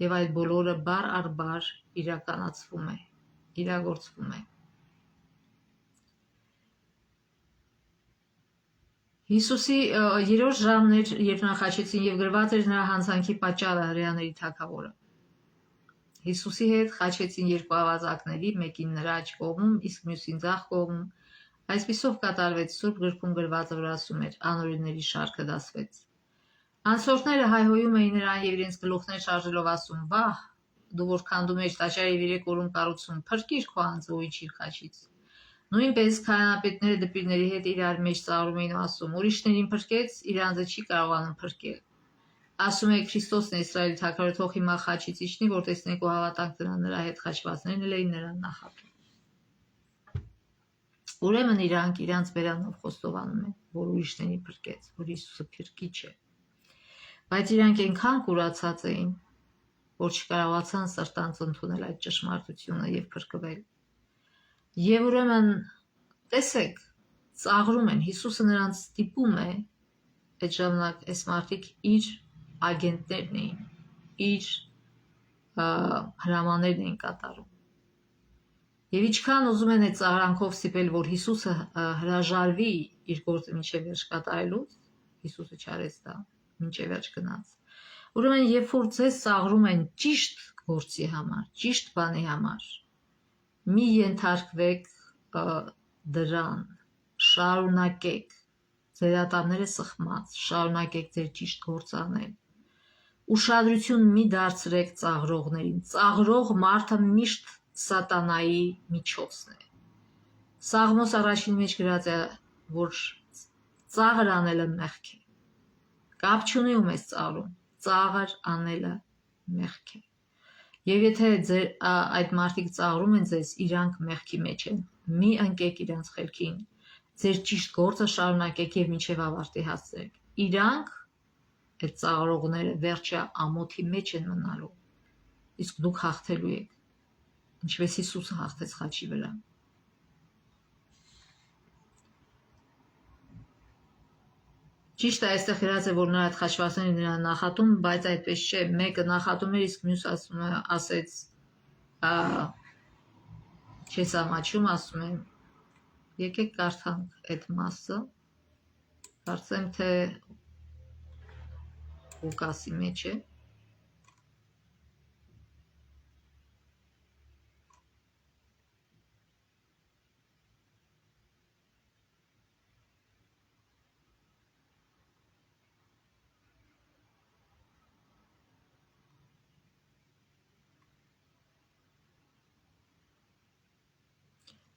եւ այդ բոլորը բար առ բար իրականացվում է, իրագործվում է։ Հիսուսի երրորդ ժամն էր, երբ նրան խաչեցին եւ գրված էր նրա հանցանքի պատճառը հրեաների թագավորը։ Հիսուսի հետ խաչեցին 2 ավազակների, մեկին նրա աջ կողմում, իսկ մյուսին ձախ կողմում։ Այսպիսով կատարվեց Սուրբ գրքում գրվածը, որ ասում էր. անօրինների շարքը դասվեց։ Անցորդները հայհոյում էին նրան եւ իրենց գլուխներ շարժելով ասում. «Վահ, դու որ քանդում ես տաճար եւ 3 օրում կառուցում, փրկիր քո անձը ու իջիր խաչից»։ Նույնպես քահանապետները դպիրների հետ իրար մեջ ծաղրում էին ու ասում. ուրիշներին փրկեց, իր անձը չի կարողանում փրկել։ Ասում է Քրիստոսն է Իսրայելի թագավորը, թող հիմա խաչից իջնի, որ տեսնենք ու հավատանք նրա հետ խաչվածներն էլ էին նրան նախատում։ Ուրեմն իրանք իրանց բերանով խոստովանում են, որ ուրիշներին փրկեց, որ Հիսուսը փրկիչ է։ Բայց իրանք այնքան կուրացած էին, որ չկարողացան սրտանց ընդունել այդ ճշմարտությունը եւ փրկվել։ Եվ ուրեմն տեսեք, ծաղրում են, Հիսուսը նրանց ստիպում է, այդ ժամանակ այս մարդիկ իր ագենտներն էին, իր հրամաններն էին կատարում։ Եվ ինչքան ուզում են այդ ծաղրանքով ստիպել, որ Հիսուսը հրաժարվի իր գործը մինչև վերջ կատարելուց, Հիսուսը չարեց դա, մինչև վերջ գնաց։ Ուրեմն երբ որ ձեզ ծաղրում են ճիշտ գործի համար, ճիշտ բանի համար, մի ենթարկվեք դրան, շարունակեք, ձեր ատամները սխմած, շարունակեք ձեր ճիշտ գործը անել։ Ուշադրություն մի դարձրեք ծաղրողներին, ծաղրող մարդը միշտ սատանայի միջոցն է։ Սաղմոս առաջին մեջ գրած է, որ ծաղր անելը մեղք է։ Կապ չունի ում ես ծաղրում, ծաղր անելը մեղք է։ Եվ եթե այդ մարդիկ ծաղրում են ձեզ, իրանք մեղքի մեջ են, մի ընկեք իրանց խելքին, ձեր ճիշտ գործը շարունակեք եւ մինչեւ ավարտի հասցրեք։ Իրանք այդ ծաղրողները վերջը ամոթի մեջ են մնալու, իսկ դուք հաղթելու եք, ինչպես Հիսուսը հաղթեց խաչի վրա։ Ճիշտ է, այստեղ գրած է, որ նրա այդ խաչվածները նրան նախատում, բայց այդպես չէ, մեկը նախատում էր, իսկ մյուս ասեց, չես ամաչում, ասում եմ, եկեք կարդանք այդ մասը, կարծեմ, թե Ղուկասի մեջ է։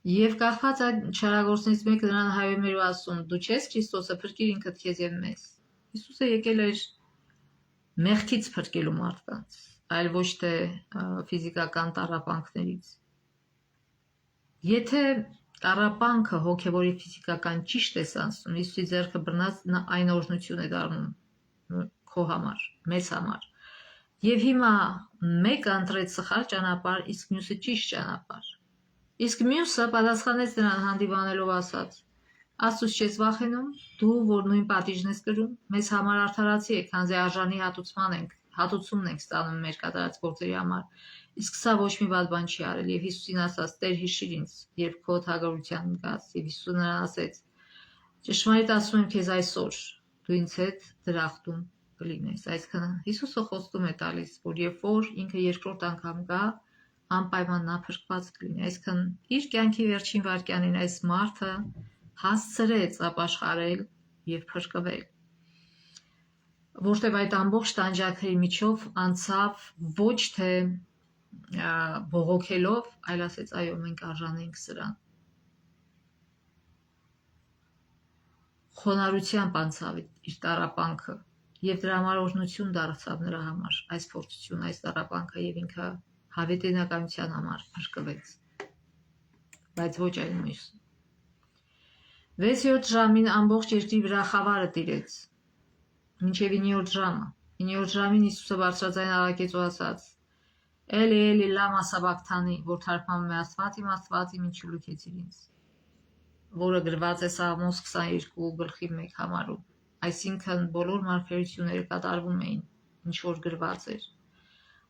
Եվ կախված այդ չարագործներից մեկը նրան հայում էր ու ասում. դու չես Քրիստոսը, փրկիր ինքդ քեզ եւ մեզ։ Հիսուսը եկել էր մեղքից փրկելու մարդկանց, այլ ոչ թե ֆիզիկական տառապանքներից։ Եթե տառապանքը հոգևորի ֆիզիկական ճիշտ է ասում, Հիսուսի ձեռքը բռնած այն օրհնություն է դառնում քո համար, մեզ համար։ Եվ հիմա մեկը ընտրեց սխալ ճանապարհ, իսկ մյուսը ճիշտ ճանապարհ։ Իսկ մյուսը պատասխանեց նրան հանդիմանելով ասաց. Աստծուց չես վախենում, դու որ նույն պատիժն ես կրում, մեզ համար արդարացի եք, քանզի արժանի հատուցումն ենք ստանում մեր կատարած գործերի համար, իսկ սա ոչ մի վատ բան չի արել։ Եվ Հիսուսին ասաց. Տեր հիշիր ինձ, երբ քո թագավորության գաս։ Եվ Հիսուսը նրան ասեց. ճշմարիտ ասում եմ քեզ այսօր, դու ինձ հետ դրախտում կլինես։ Այսինքն Հիսուսը խոստում է տալիս, որ երբ որ ինքը երկրորդ անգամ գա, անպայման նա փրկված կլինի։ Այսինքն իր կյանքի վերջին վայրկյանին այս մարդը հասցրեց ապաշխարել եւ փրկվել, որտեղ այդ ամբողջ տանջանքների միջով անցավ ոչ թե բողոքելով, այլ ասեց այո, մենք արժանենք սրան։ Խոնարհությամբ անցավ իր տառապանքը եւ դրա համար օրհնություն դարձավ նրա համար այս փորձությունը, այս տառապանքը, եւ ինքը հավիտենականության համար փրկվեց, բայց ոչ այլ մյուսը։ 6-7 ժամին ամբողջ երկրի վրա խավարը տիրեց, մինչև 9-րդ ժամը։ 9-րդ ժամին Հիսուսը բարձրաձայն աղաղակեց ու ասաց. Էլի, էլի, լամա սաբակթանի, որ թարգմանվում է Աստված իմ, ինչու լքեցիր ինձ, որը գրված է Սաղմոս 22:1 համարում։ Այսինքն բոլոր մարգարեությունները կատարվում էին, ինչ որ գրված էր։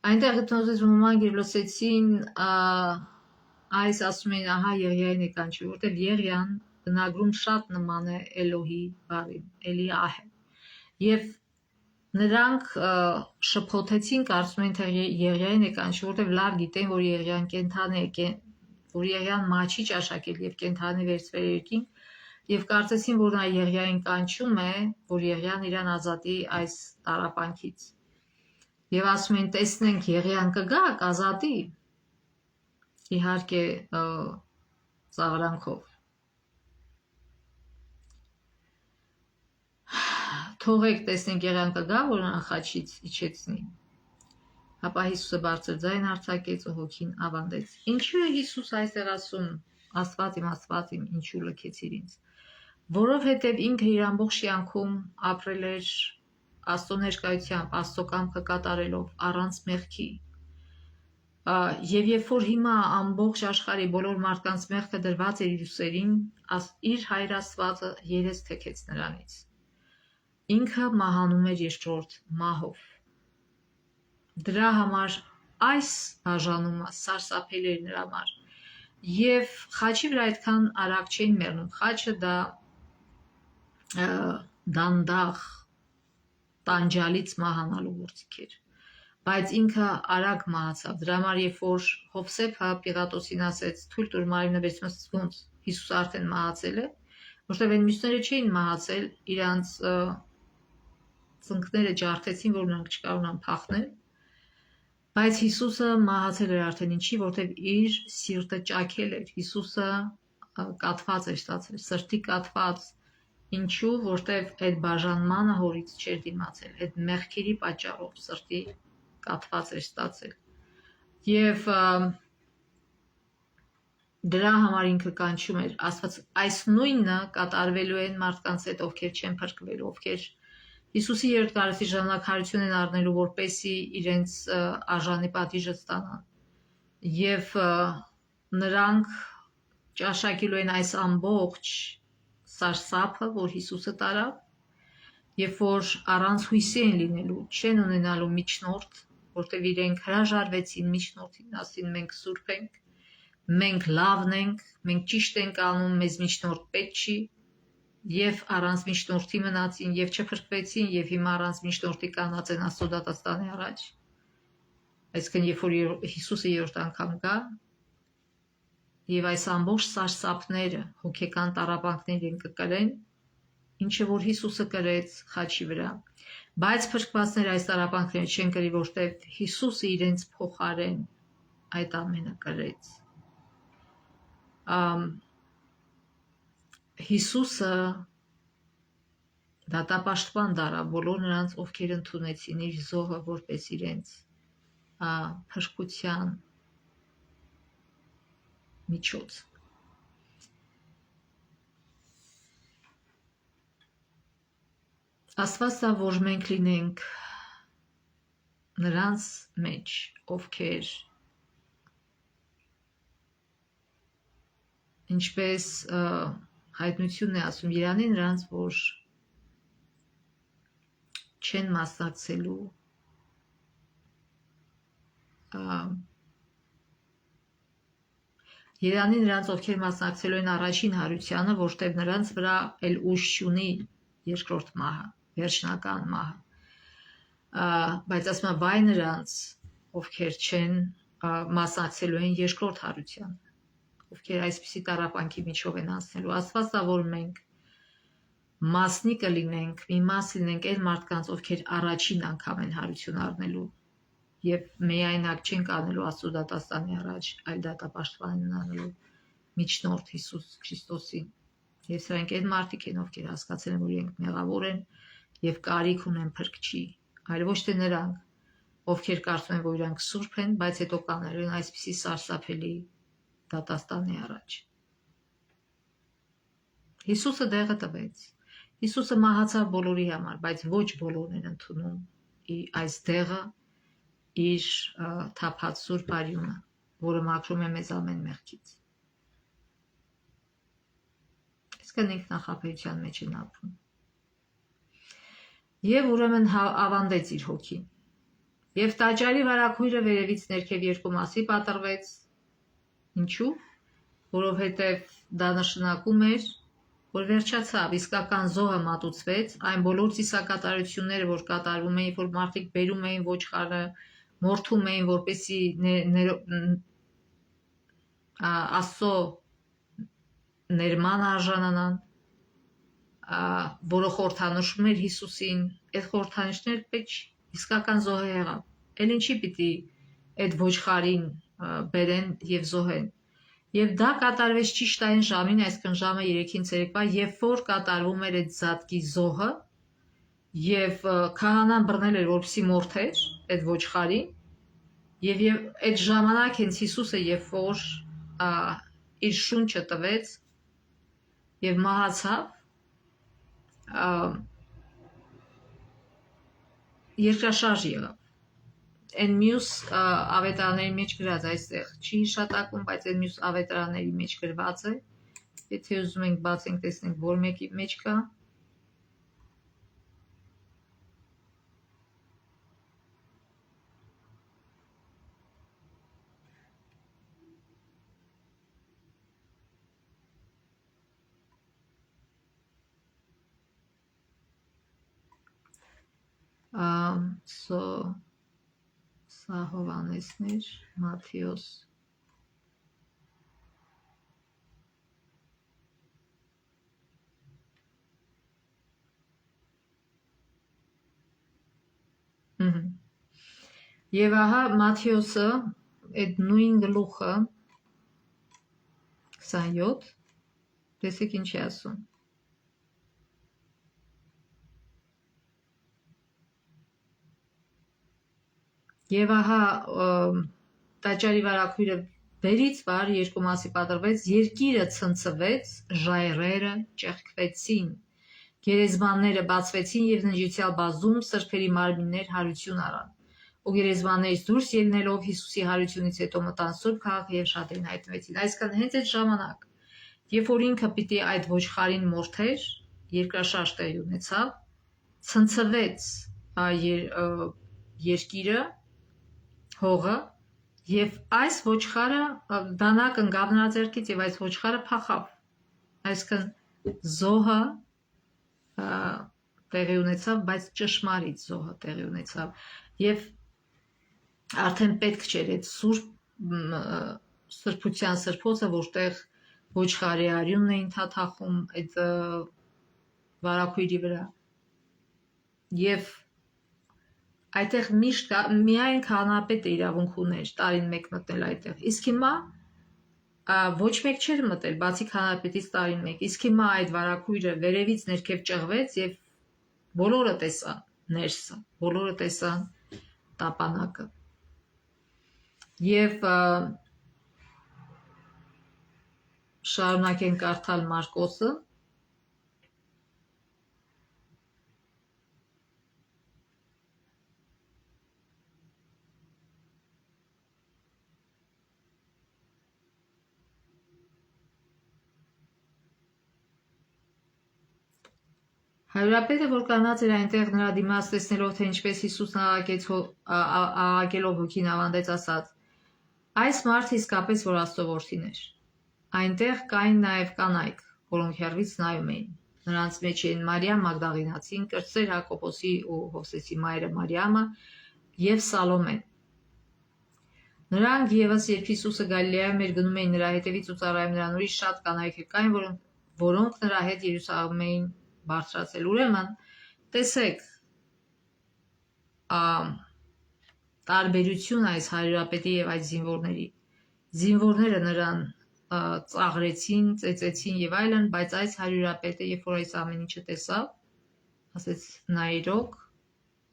Այնտեղ գտնվեց ոմանք եւ լսեցին այս ասում էին, ահա Եղիային է կանչում, որտեղ Եղիան բնագրում շատ նման է Էլոհի բառին, Էլիահ։ Եվ նրանք շփոթեցին, կարծում են, թե Եղիային է կանչում, որտեղ լավ գիտեն, որ Եղիան կենդանի է, որ Եղիան մաչի ճաշակել եւ կենդանի վերցվել երկին, եւ կարծեցին, որ նա Եղիային կանչում է, որ Եղիան իրան ազատի այս տառապանքից։ Եվ ասում են, տեսնենք Եղիան կգա, կազատի, իհարկե ծաղրանքով։ Թողեք տեսնենք Եղիան կգա, որ նա խաչից իջեցնի։ Ապա Հիսուսը բարձր ձայն արձակեց ու հոգին ավանդեց։ Ինչու է Հիսուս այստեղ ասում, Աստված իմ, ինչու լքեցիր ինձ։ Որովհետև ինքը իր ամբողջ կյանքում ապրել էր Աստծո ներկայությամբ, Աստծո կամքը կատարելով, առանց մեղքի։ Եվ երբ որ հիմա ամբողջ աշխարհի բոլոր մարդկանց մեղքը դրված էր իր ուսերին, իր Հայր Աստվածը երես թեքեց նրանից։ Ինքը մահանում էր երկրորդ մահով։ Դրա համար այս բաժանումը սարսափելի էր նրա համար։ Եվ խաչի վրա այդքան արագ չէին մեռնում։ Խաչը դա դանդաղ տանջալից մահանալու գործիք էր, բայց ինքը արագ մահացավ։ Դրա համար երբ որ Հովսեփը Պիղատոսին ասեց թույլ տուր մարմինը վերցնես, ոնց Հիսուս արդեն մահացել է, որտեղ այն մյուսները չէին մահացել, իրանց ծնկները ջարդեցին, որ նրանք չկարողանան փախնել, բայց Հիսուսը մահացել էր արդեն, ինչի, որտեղ իր սիրտը ճաքել էր, Հիսուսը կաթված էր ստացել, սրտի կաթված, ինչու, որտեղ այդ բաժանմանը հորից չէր դիմացել, այդ մեղքերի պատճառով սրտի կաթված էր ստացել։ Եվ դրա համար ինքը կանչում էր Աստված, այս նույնը կատարվելու են մարդկանց հետ, ովքեր չեն փրկվելու, ովքեր Հիսուսի երկարեցի ժամանակ հարություն են առնելու, որպեսի իրենց արժանի պատիժը ստանան։ Եվ նրանք ճաշակելու են այս ամբողջ սարսափը, որ Հիսուսը տարավ, երբ որ առանց հույսի են լինելու, չեն ունենալու միջնորդ, որտեղ իրենք հրաժարվեցին միջնորդին, ասին մենք սուրբ ենք, մենք լավն ենք, մենք ճիշտ ենք անում, մեզ միջնորդ պետք չի, եւ առանց միջնորդի մնացին եւ չփրկվեցին եւ հիմա առանց միջնորդի կանած են Աստծո դատաստանի առաջ։ Այսինքն երբ որ Հիսուսը երրորդ անգամ գա եւ այս ամբողջ սարսափները, հոգեկան տառապանքներ են կկրեն, ինչը որ Հիսուսը կրեց խաչի վրա, բայց փրկվածները այս տառապանքները չեն կրի, որտեղ Հիսուսը իրենց փոխարեն այդ ամենը կրեց։ Հիսուսը դատապաշտպան դարավ բոլոր նրանց, ովքեր ընդունեցին իր զոհը որպես իրենց փրկության միջոց։ Աստված տա, որ մենք լինենք նրանց մեջ, ովքեր ինչպես հայտնությունն է ասում, Երանի նրանց, որ չեն մասնակցելու Երանի նրանց, ովքեր մասնակցելու են առաջին հարությանը, որտեղ նրանց վրա էլ ուժ չունի երկրորդ մահը, վերջնական մահը, բայց ասում է վայ նրանց, ովքեր չեն մասնակցելու են երկրորդ հարությանը, ովքեր այսպիսի տառապանքի միջով են անցնելու։ Աստված տա, որ մենք մասնի կլինենք, մի մաս լինենք այն մարդկանց, ովքեր առաջին անգամ են հարություն առնելու եւ միայնակ չեն կանելու Աստծո դատաստանի առաջ, այլ դատապաշտպան են անելու միջնորդ Հիսուս Քրիստոսին։ Եվ սրանք այն մարդիկ են, ովքեր հասկացել են, որ իրենք մեղավոր են եւ կարիք ունեն փրկչի, այլ ոչ թե նրանք, ովքեր կարծում են, որ իրանք սուրբ են, բայց հետո կանելու են այսպիսի սարսափելի դատաստանի առաջ։ Հիսուսը դեղը տվեց։ Հիսուսը մահացավ բոլորի համար, բայց ոչ բոլորն են ընդունում այս դեղը, իր թափած սուրբ արյունը, որը մաքրում է մեզ ամեն մեղքից։ Այսինքն ինքնախաբեության մեջ են ապրում։ Եվ ուրեմն ավանդեց իր հոգին։ Եվ տաճարի վարագույրը վերևից ներքև երկու մասի պատռվեց։ Ինչու՞։ Որովհետև դա նշանակում էր, որ վերջացավ, իսկական զոհը մատուցվեց, այն բոլոր ծիսակատարությունները, որ կատարվում էին, որ մարդիկ բերում էին ոչխարը, մորթում էին, որպեսզի Աստծո ներման արժանանան, որը խորհրդանշում էր Հիսուսին, այդ խորհրդանիշները պետք չի, իսկական զոհը եղավ։ Էլ ինչի պիտի այդ ոչխարին բերեն եւ զոհեն։ Եվ դա կատարվեց ճիշտ այն ժամին, այսինքն ժամը 3-ին ցերեկվա, երբ որ կատարվում էր այդ զատկի զոհը, եւ քահանան բռնել էր, որպեսզի մորթեր այդ ոչխարին, եւ այդ ժամանակ հենց Հիսուսը, երբ որ իր շունչը տվեց եւ մահացավ, երկրաշարժ եղավ։ Այն մյուս ավետարանների մեջ գրած այստեղ չի հիշատակում, բայց այն մյուս ավետարանների մեջ գրված է։ Եթե ուզում ենք բացենք, տեսնենք, որ մեկի մեջ կա։ Սա Հովհաննեսներ, Մատթեոս Եվ ահա Մատթեոսը այդ նույն գլուխը 27 տեսեք ինչ է ասում։ Եվ ահա տաճարի վարագույրը վերից վար երկու մասի պատռվեց, երկիրը ցնցվեց, ժայռերը ճեղքվեցին, Գերեզմանները բացվեցին և նջիցյալ բազում սրբերի մարմիններ հարություն առան, ու գերեզմաններից դուրս ելնելով Հիսուսի հարությունից հետո մտան Սուրբ քաղաքը և շատերին հայտնվեցին։ Այսինքն հենց այդ ժամանակ, երբ որ ինքը պիտի այդ ոչխարին մորթեր, երկրաշարժ տեղի ունեցավ, ցնցվեց երկիրը, հողը, եւ այս ոչխարը դանակ ընկավ նրա ձեռքից եւ այս ոչխարը փախավ։ Այսինքն զոհը տեղի ունեցավ, բայց ճշմարիտ զոհը տեղի ունեցավ եւ արդեն պետք չէր այդ սրբության սրբոցը, որտեղ ոչխարի արյունն էին թաթախում այդ վարակույրի վրա եւ այդտեղ միշտ միայն քահանապետը իրավունք ուներ տարին մեկ մտնել այդտեղ, իսկ հիմա ոչ մեկ չէր մտել, բացի քահանապետից տարին մեկ, իսկ հիմա այդ վարակույրը վերևից ներքև ճղվեց եւ բոլորը տեսան ներսը, բոլորը տեսան տապանակը եւ շարունակենք կարդալ Մարկոսը։ Հայրապետը, որ կանգնած էր այնտեղ նրա դիմաց տեսնելով, թե ինչպես Հիսուսն աղաղակելով հոգին ավանդեց, ասաց. այս մարդը իսկապես որ Աստծո որդին էր։ Այնտեղ կային նաև կանայք, որոնք հեռվից նայում էին։ Նրանց մեջ էին Մարիամ Մագդաղինացին, կրտսեր Հակոբոսի ու Հովսեսի մայրը Մարիամը եւ Սալոմեն։ Նրանք եւս, երբ Հիսուսը Գալիլեայում էր գնում էին նրա հետևից ու ծառայում նրան, ուրիշ շատ կանայք կային, որոնք նրա հետ Երուսաղեմ էին բարձրացել։ Ուրեմն, տեսեք, տարբերություն այս հայրապետի եւ այդ զինվորների։ Զինվորները նրան ծաղրեցին, ծեծեցին եւ այլն, բայց այս հայրապետը, երբ որ այս ամեն ինչը տեսավ, ասեց նա իրոք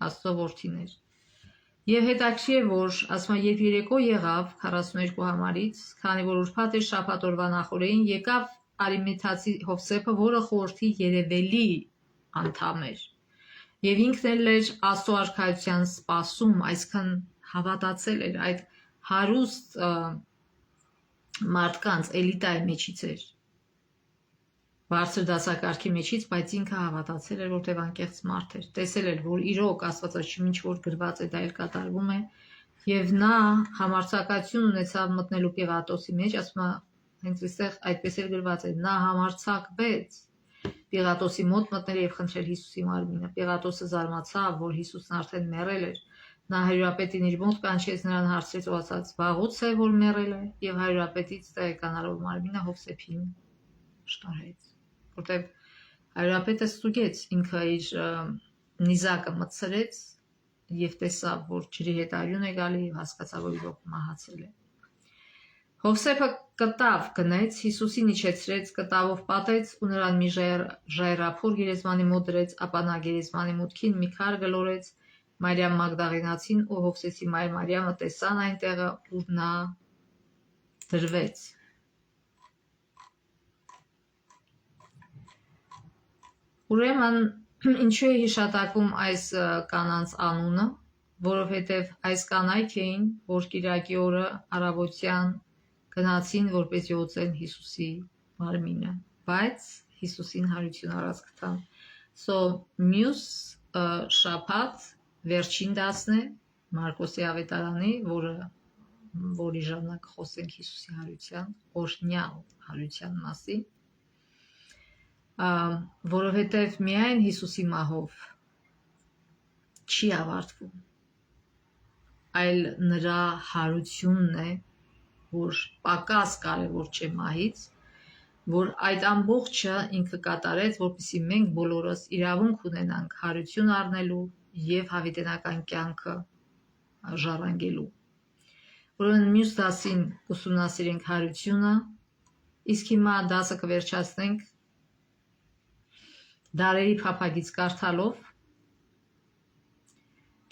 Աստծո որդին էր։ Եվ հետաքրքիր է, որ ասում է, երբ երեկո եղավ 42 համարից, քանի որ ուրբաթ էր շաբաթ օրվա նախօրեին, եկավ Արիմաթացի Հովսեփը, որը խորհրդի երևելի անդամ էր։ Եվ ինքն էլ էր Աստծո արքայության սպասում, այսքան հավատացել էր այդ հարուստ մարդկանց էլիտայի մեջից էր, բարձր դասակարգի մեջից, բայց ինքը հավատացել էր, որտեղ անկեղծ մարդ էր, տեսել էր, որ իրոք Աստվածաշունչում ինչ որ գրված է, դա էլ կատարվում է, եւ նա համարձակություն ունեցավ մտնելու Պիղատոսի մեջ, ասում է, հենց այստեղ այդպես էլ գրված է, նա համարձակվեց Պիղատոսի մոտ մտնել եւ խնդրել Հիսուսի մարմինը։ Պիղատոսը զարմացավ, որ Հիսուսն արդեն մեռել էր։ Նա հայրապետին իր մոտ կանչեց, նրան հարցրեց ու ասաց. «Վաղուց է որ մեռել է», եւ հայրապետից տեղեկանալով մարմինը Հովսեփին շտարեց, որտեղ հայրապետը ստուգեց, ինքը իր նիզակը մտցրեց եւ տեսավ, որ ջրի հետ արյուն է գալի եւ հասկացավ, որ իրոք մահացել է։ Հովսեփը կտավ գնեց, Հիսուսին իջեցրեց, կտավով պատեց ու նրան մի ժայռափոր գերեզմանի մոտ դրեց, ապա նա գերեզմանի մուտքին մի քար գլորեց, Մարիամ Մագդաղինացին ու Հովսեսի մայր Մարիամը տեսան այն տեղը, ուր նա դրվեց։ Ուրեմն, ինչու է հիշատակում այս կանանց անունը, որովհետև այս կանայք էին, որ կիրակի օրը առավոտյան գնացին, որպեսզի օծեն Հիսուսի մարմինը, բայց Հիսուսին հարություն առած գտան։ Մյուս շաբաթ վերջին դասն է Մարկոսի ավետարանի, որի ժամանակ խոսենք Հիսուսի հարության, օրհնյալ հարության մասին, որովհետև միայն Հիսուսի մահով չի ավարտվում, այլ նրա հարությունն է, որ պակաս կարևոր չէ մահից, որ այդ ամբողջը ինքը կատարեց, որպեսզի մենք բոլորս իրավունք ունենանք հարություն առնելու եւ հավիտենական կյանքը ժառանգելու։ Ուրեմն մյուս դասին ուսումնասիրենք հարությունը, իսկ հիմա դասը կվերջացնենք դարերի փափագից կարդալով։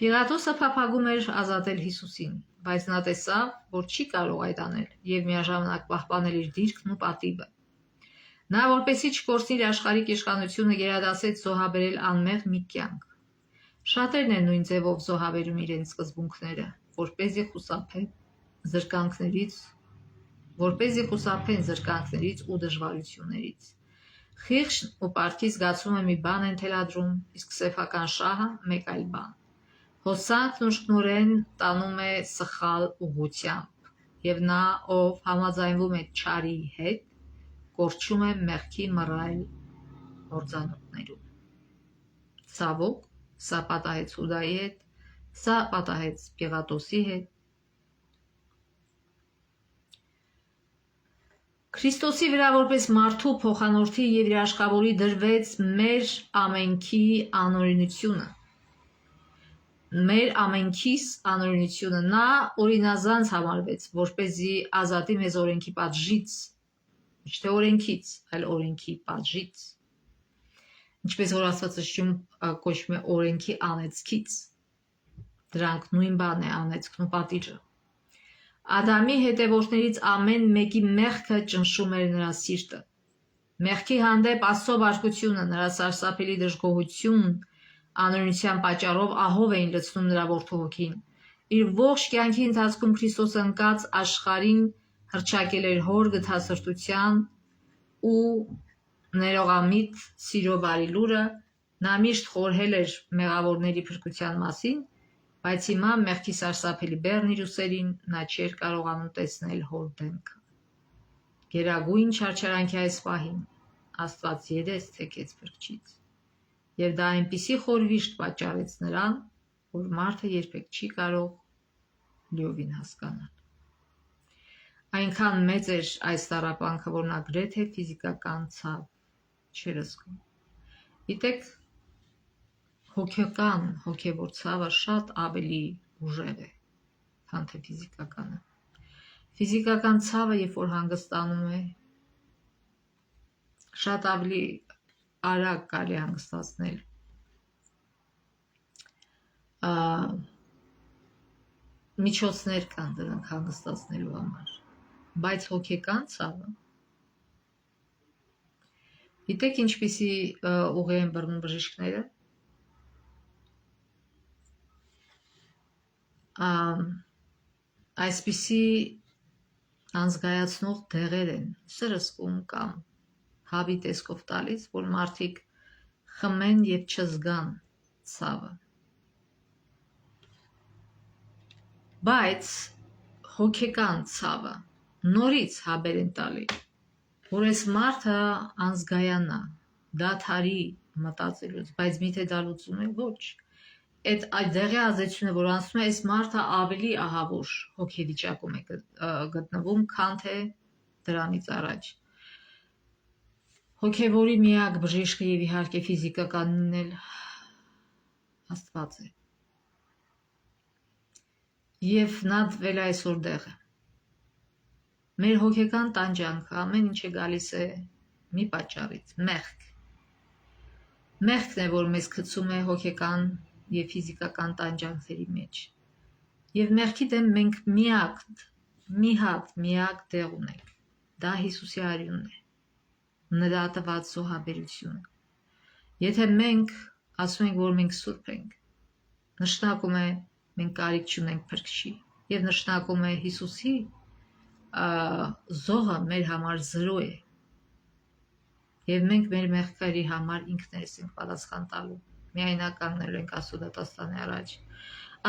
Պիղատոսը փափագում էր ազատել Հիսուսին, բայց նա տեսավ, որ չի կարող այդ անել եւ միաժամանակ պահպանել իր դիրքն ու պատիվը։ Նա որպեսի չկորցնի իր աշխարհիկ իշխանությունը գերադասեց զոհաբերել անմեղ մի կյանք։ Շատերն են նույն ձևով զոհաբերում իրենց սկզբունքները, որպեսզի խուսափեն զրկանքներից ու դժվարություններից։ Խիղճն ու պարտքի զգացումը մի բան են թելադրում, իսկ սեփական շահը մեկ այլ բան։ Հոսանքն ուշքնորեն տանում է սխալ ուղղությամբ, եւ նա, ով համաձայնվում է չարի հետ, կորչում է մեղքի մռայլ հորձանուտներում։ Ցավոք, սա պատահեց Հուդայի հետ, սա պատահեց Պիղատոսի հետ։ Քրիստոսի վրա որպես մարդու փոխանորդի եւ իր աշխավորի դրվեց մեր ամենքի անօրինությունը։ Մեր ամենքիս անօրինությունը նա օրինազանց համարվեց, որպեսզի ազատի մեզ օրենքի պատժից, ոչ թե օրենքից, այլ օրենքի պատժից։ Ինչպես որ Աստվածաշունչում կոչվում է օրենքի անեծքից, դրանք նույն բանն է, անեծքն ու պատիժը։ Ադամի հետևորդներից ամեն մեկի մեղքը ճնշում էր նրա սիրտը։ Մեղքի հանդեպ Աստծո բարկությունը, նրա սարսափելի դժգոհություն, անօրինության պատճառով ահով էին լցնում նրա որդու հոգին։ Իր ողջ կյանքի ընթացքում Քրիստոսը ընկած աշխարհին հռչակել էր հոր գթասրտության ու ներողամիտ սիրո բարի լուրը, նա միշտ խորհել էր մեղավորների փրկության մասին, բայց հիմա մեղքի սարսափելի բեռն իր ուսերին նա չէր կարողանում տեսնել հոր դեմքը։ Գերագույն չարչարանքի այս պահին Աստված երես թեքեց փրկչից, եւ դա այնպիսի խոր վիշտ պատճառեց նրան, որ մարդը երբեք չի կարող լիովին հասկանալ։ Այնքան մեծ էր այս տառապանքը, որ նա գրեթե ֆիզիկական ցավ չէր զգում։ Գիտեք, հոգևոր ցավը շատ ավելի ուժեղ է, քան թե ֆիզիկականը։ Ֆիզիկական ցավը, երբ որ հանգստանում է, շատ ավելի արագ կարելի հանգստացնել։ Միջոցներ կան դրանք հանգստացնելու համար, բայց հոգեկան ցավը, գիտեք ինչպիսի ուղի են բռնում բժիշկները, այսպիսի անզգայացնող դեղեր են սրսկում կամ հավի տեսքով տալիս, որ մարդիկ խմեն եւ չզգան ցավը։ Բայց հոգեկան ցավը նորից հաբեր են տալի, որ այս մարդը անզգայանա, դադարի մտածելուց, բայց միթե դա լուծում է, ոչ։ Այդ դեղի ազդեցությունը, որ անցնում է, այս մարդը ավելի ահավոր հոգեվիճակում է գտնվում, քան թե դրանից առաջ։ Հոգևորի միակ բժիշկը եւ իհարկե ֆիզիկականն էլ Աստված է։ Եվ նա դվել է այսօր դեղը։ Մեր հոգեկան տանջանքը ամեն ինչ է գալիս է մի պատճառից՝ մեղք։ Մեղքն է, որ մեզ գցում է հոգեկան եւ ֆիզիկական տանջանքների մեջ։ Եվ մեղքի դեմ մենք միակ դեղ ունենք։ Դա Հիսուսի արյունն է, նրա տված զոհաբերությունը։ Եթե մենք ասում ենք, որ մենք սուրբ ենք, նշանակում է մենք կարիք չունենք փրկչի, եւ նշանակում է Հիսուսի զոհը մեր համար զրո է, եւ մենք մեր մեղքերի համար ինքներս ենք պատասխան տալու։ Միայնակ կանգնել ենք Աստծո դատաստանի առաջ։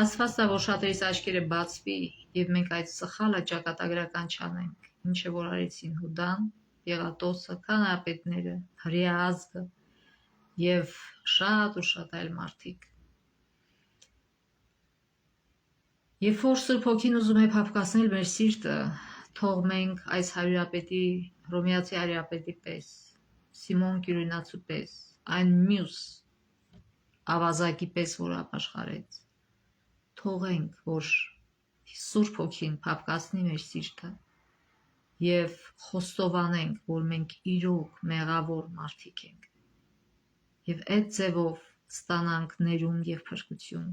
Աստված տա, որ շատերիս աչքերը բացվի, եւ մենք այդ սխալը ճակատագրական չանենք, ինչը որ արեցին Հուդան, Պիղատոսը, քահանայապետները, հրեա ազգը եւ շատ ու շատ այլ մարդիկ։ Երբ որ Սուրբ Հոգին ուզում է փափկացնել մեր սիրտը, թող մենք այս հարյուրապետի, հռոմեացի հարյուրապետի պես, Սիմոն Կյուրենացու պես, այն մյուս ավազակի պես, որ ապաշխարեց, թողենք, որ Սուրբ Հոգին փափկացնի մեր սիրտը եւ խոստովանենք, որ մենք իրոք մեղավոր մարդիկ ենք եւ այդ ձևով ստանանք ներում եւ փրկություն։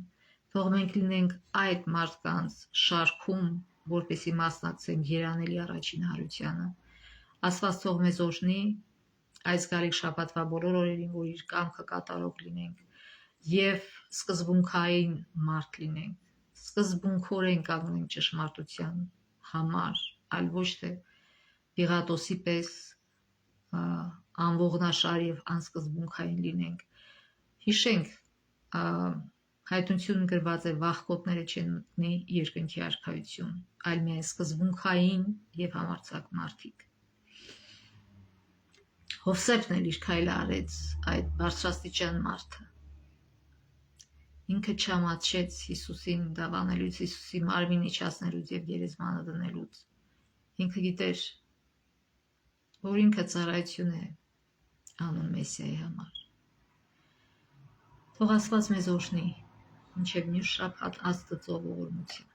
Թող մենք լինենք այդ մարդկանց շարքում, որպեսզի մասնակցենք երանելի առաջին հարությանը։ Աստված թող մեզ օրհնի այս գալիք շաբաթվա բոլոր օրերին, որ իր կամքը կատարող լինենք եւ սկզբունքային մարդ լինենք, սկզբունքորեն կանգնենք ճշմարտության համար, այլ ոչ թե Պիղատոսի պես անողնաշար եւ անսկզբունքային լինենք։ Հիշենք, հայտնություն գրված է վախկոտները չեն մտնի երկնքի արքայություն, այլ միայն սկզբունքային եւ համարձակ մարդիկ։ Հովսեփն էլ իր քայլը արեց այդ բարձրաստիճան մարդը։ Ինքը չամաչեց Հիսուսին դավանելուց, Հիսուսի մարմին իջացնելուց եւ գերեզմանը դնելուց։ Ինքը գիտեր, որ ինքը ծառայություն է անում Մեսիայի համար։ Թող Աստված մեզ օրհնի, մինչև մյուս շաբաթ Աստծո ողորմություն։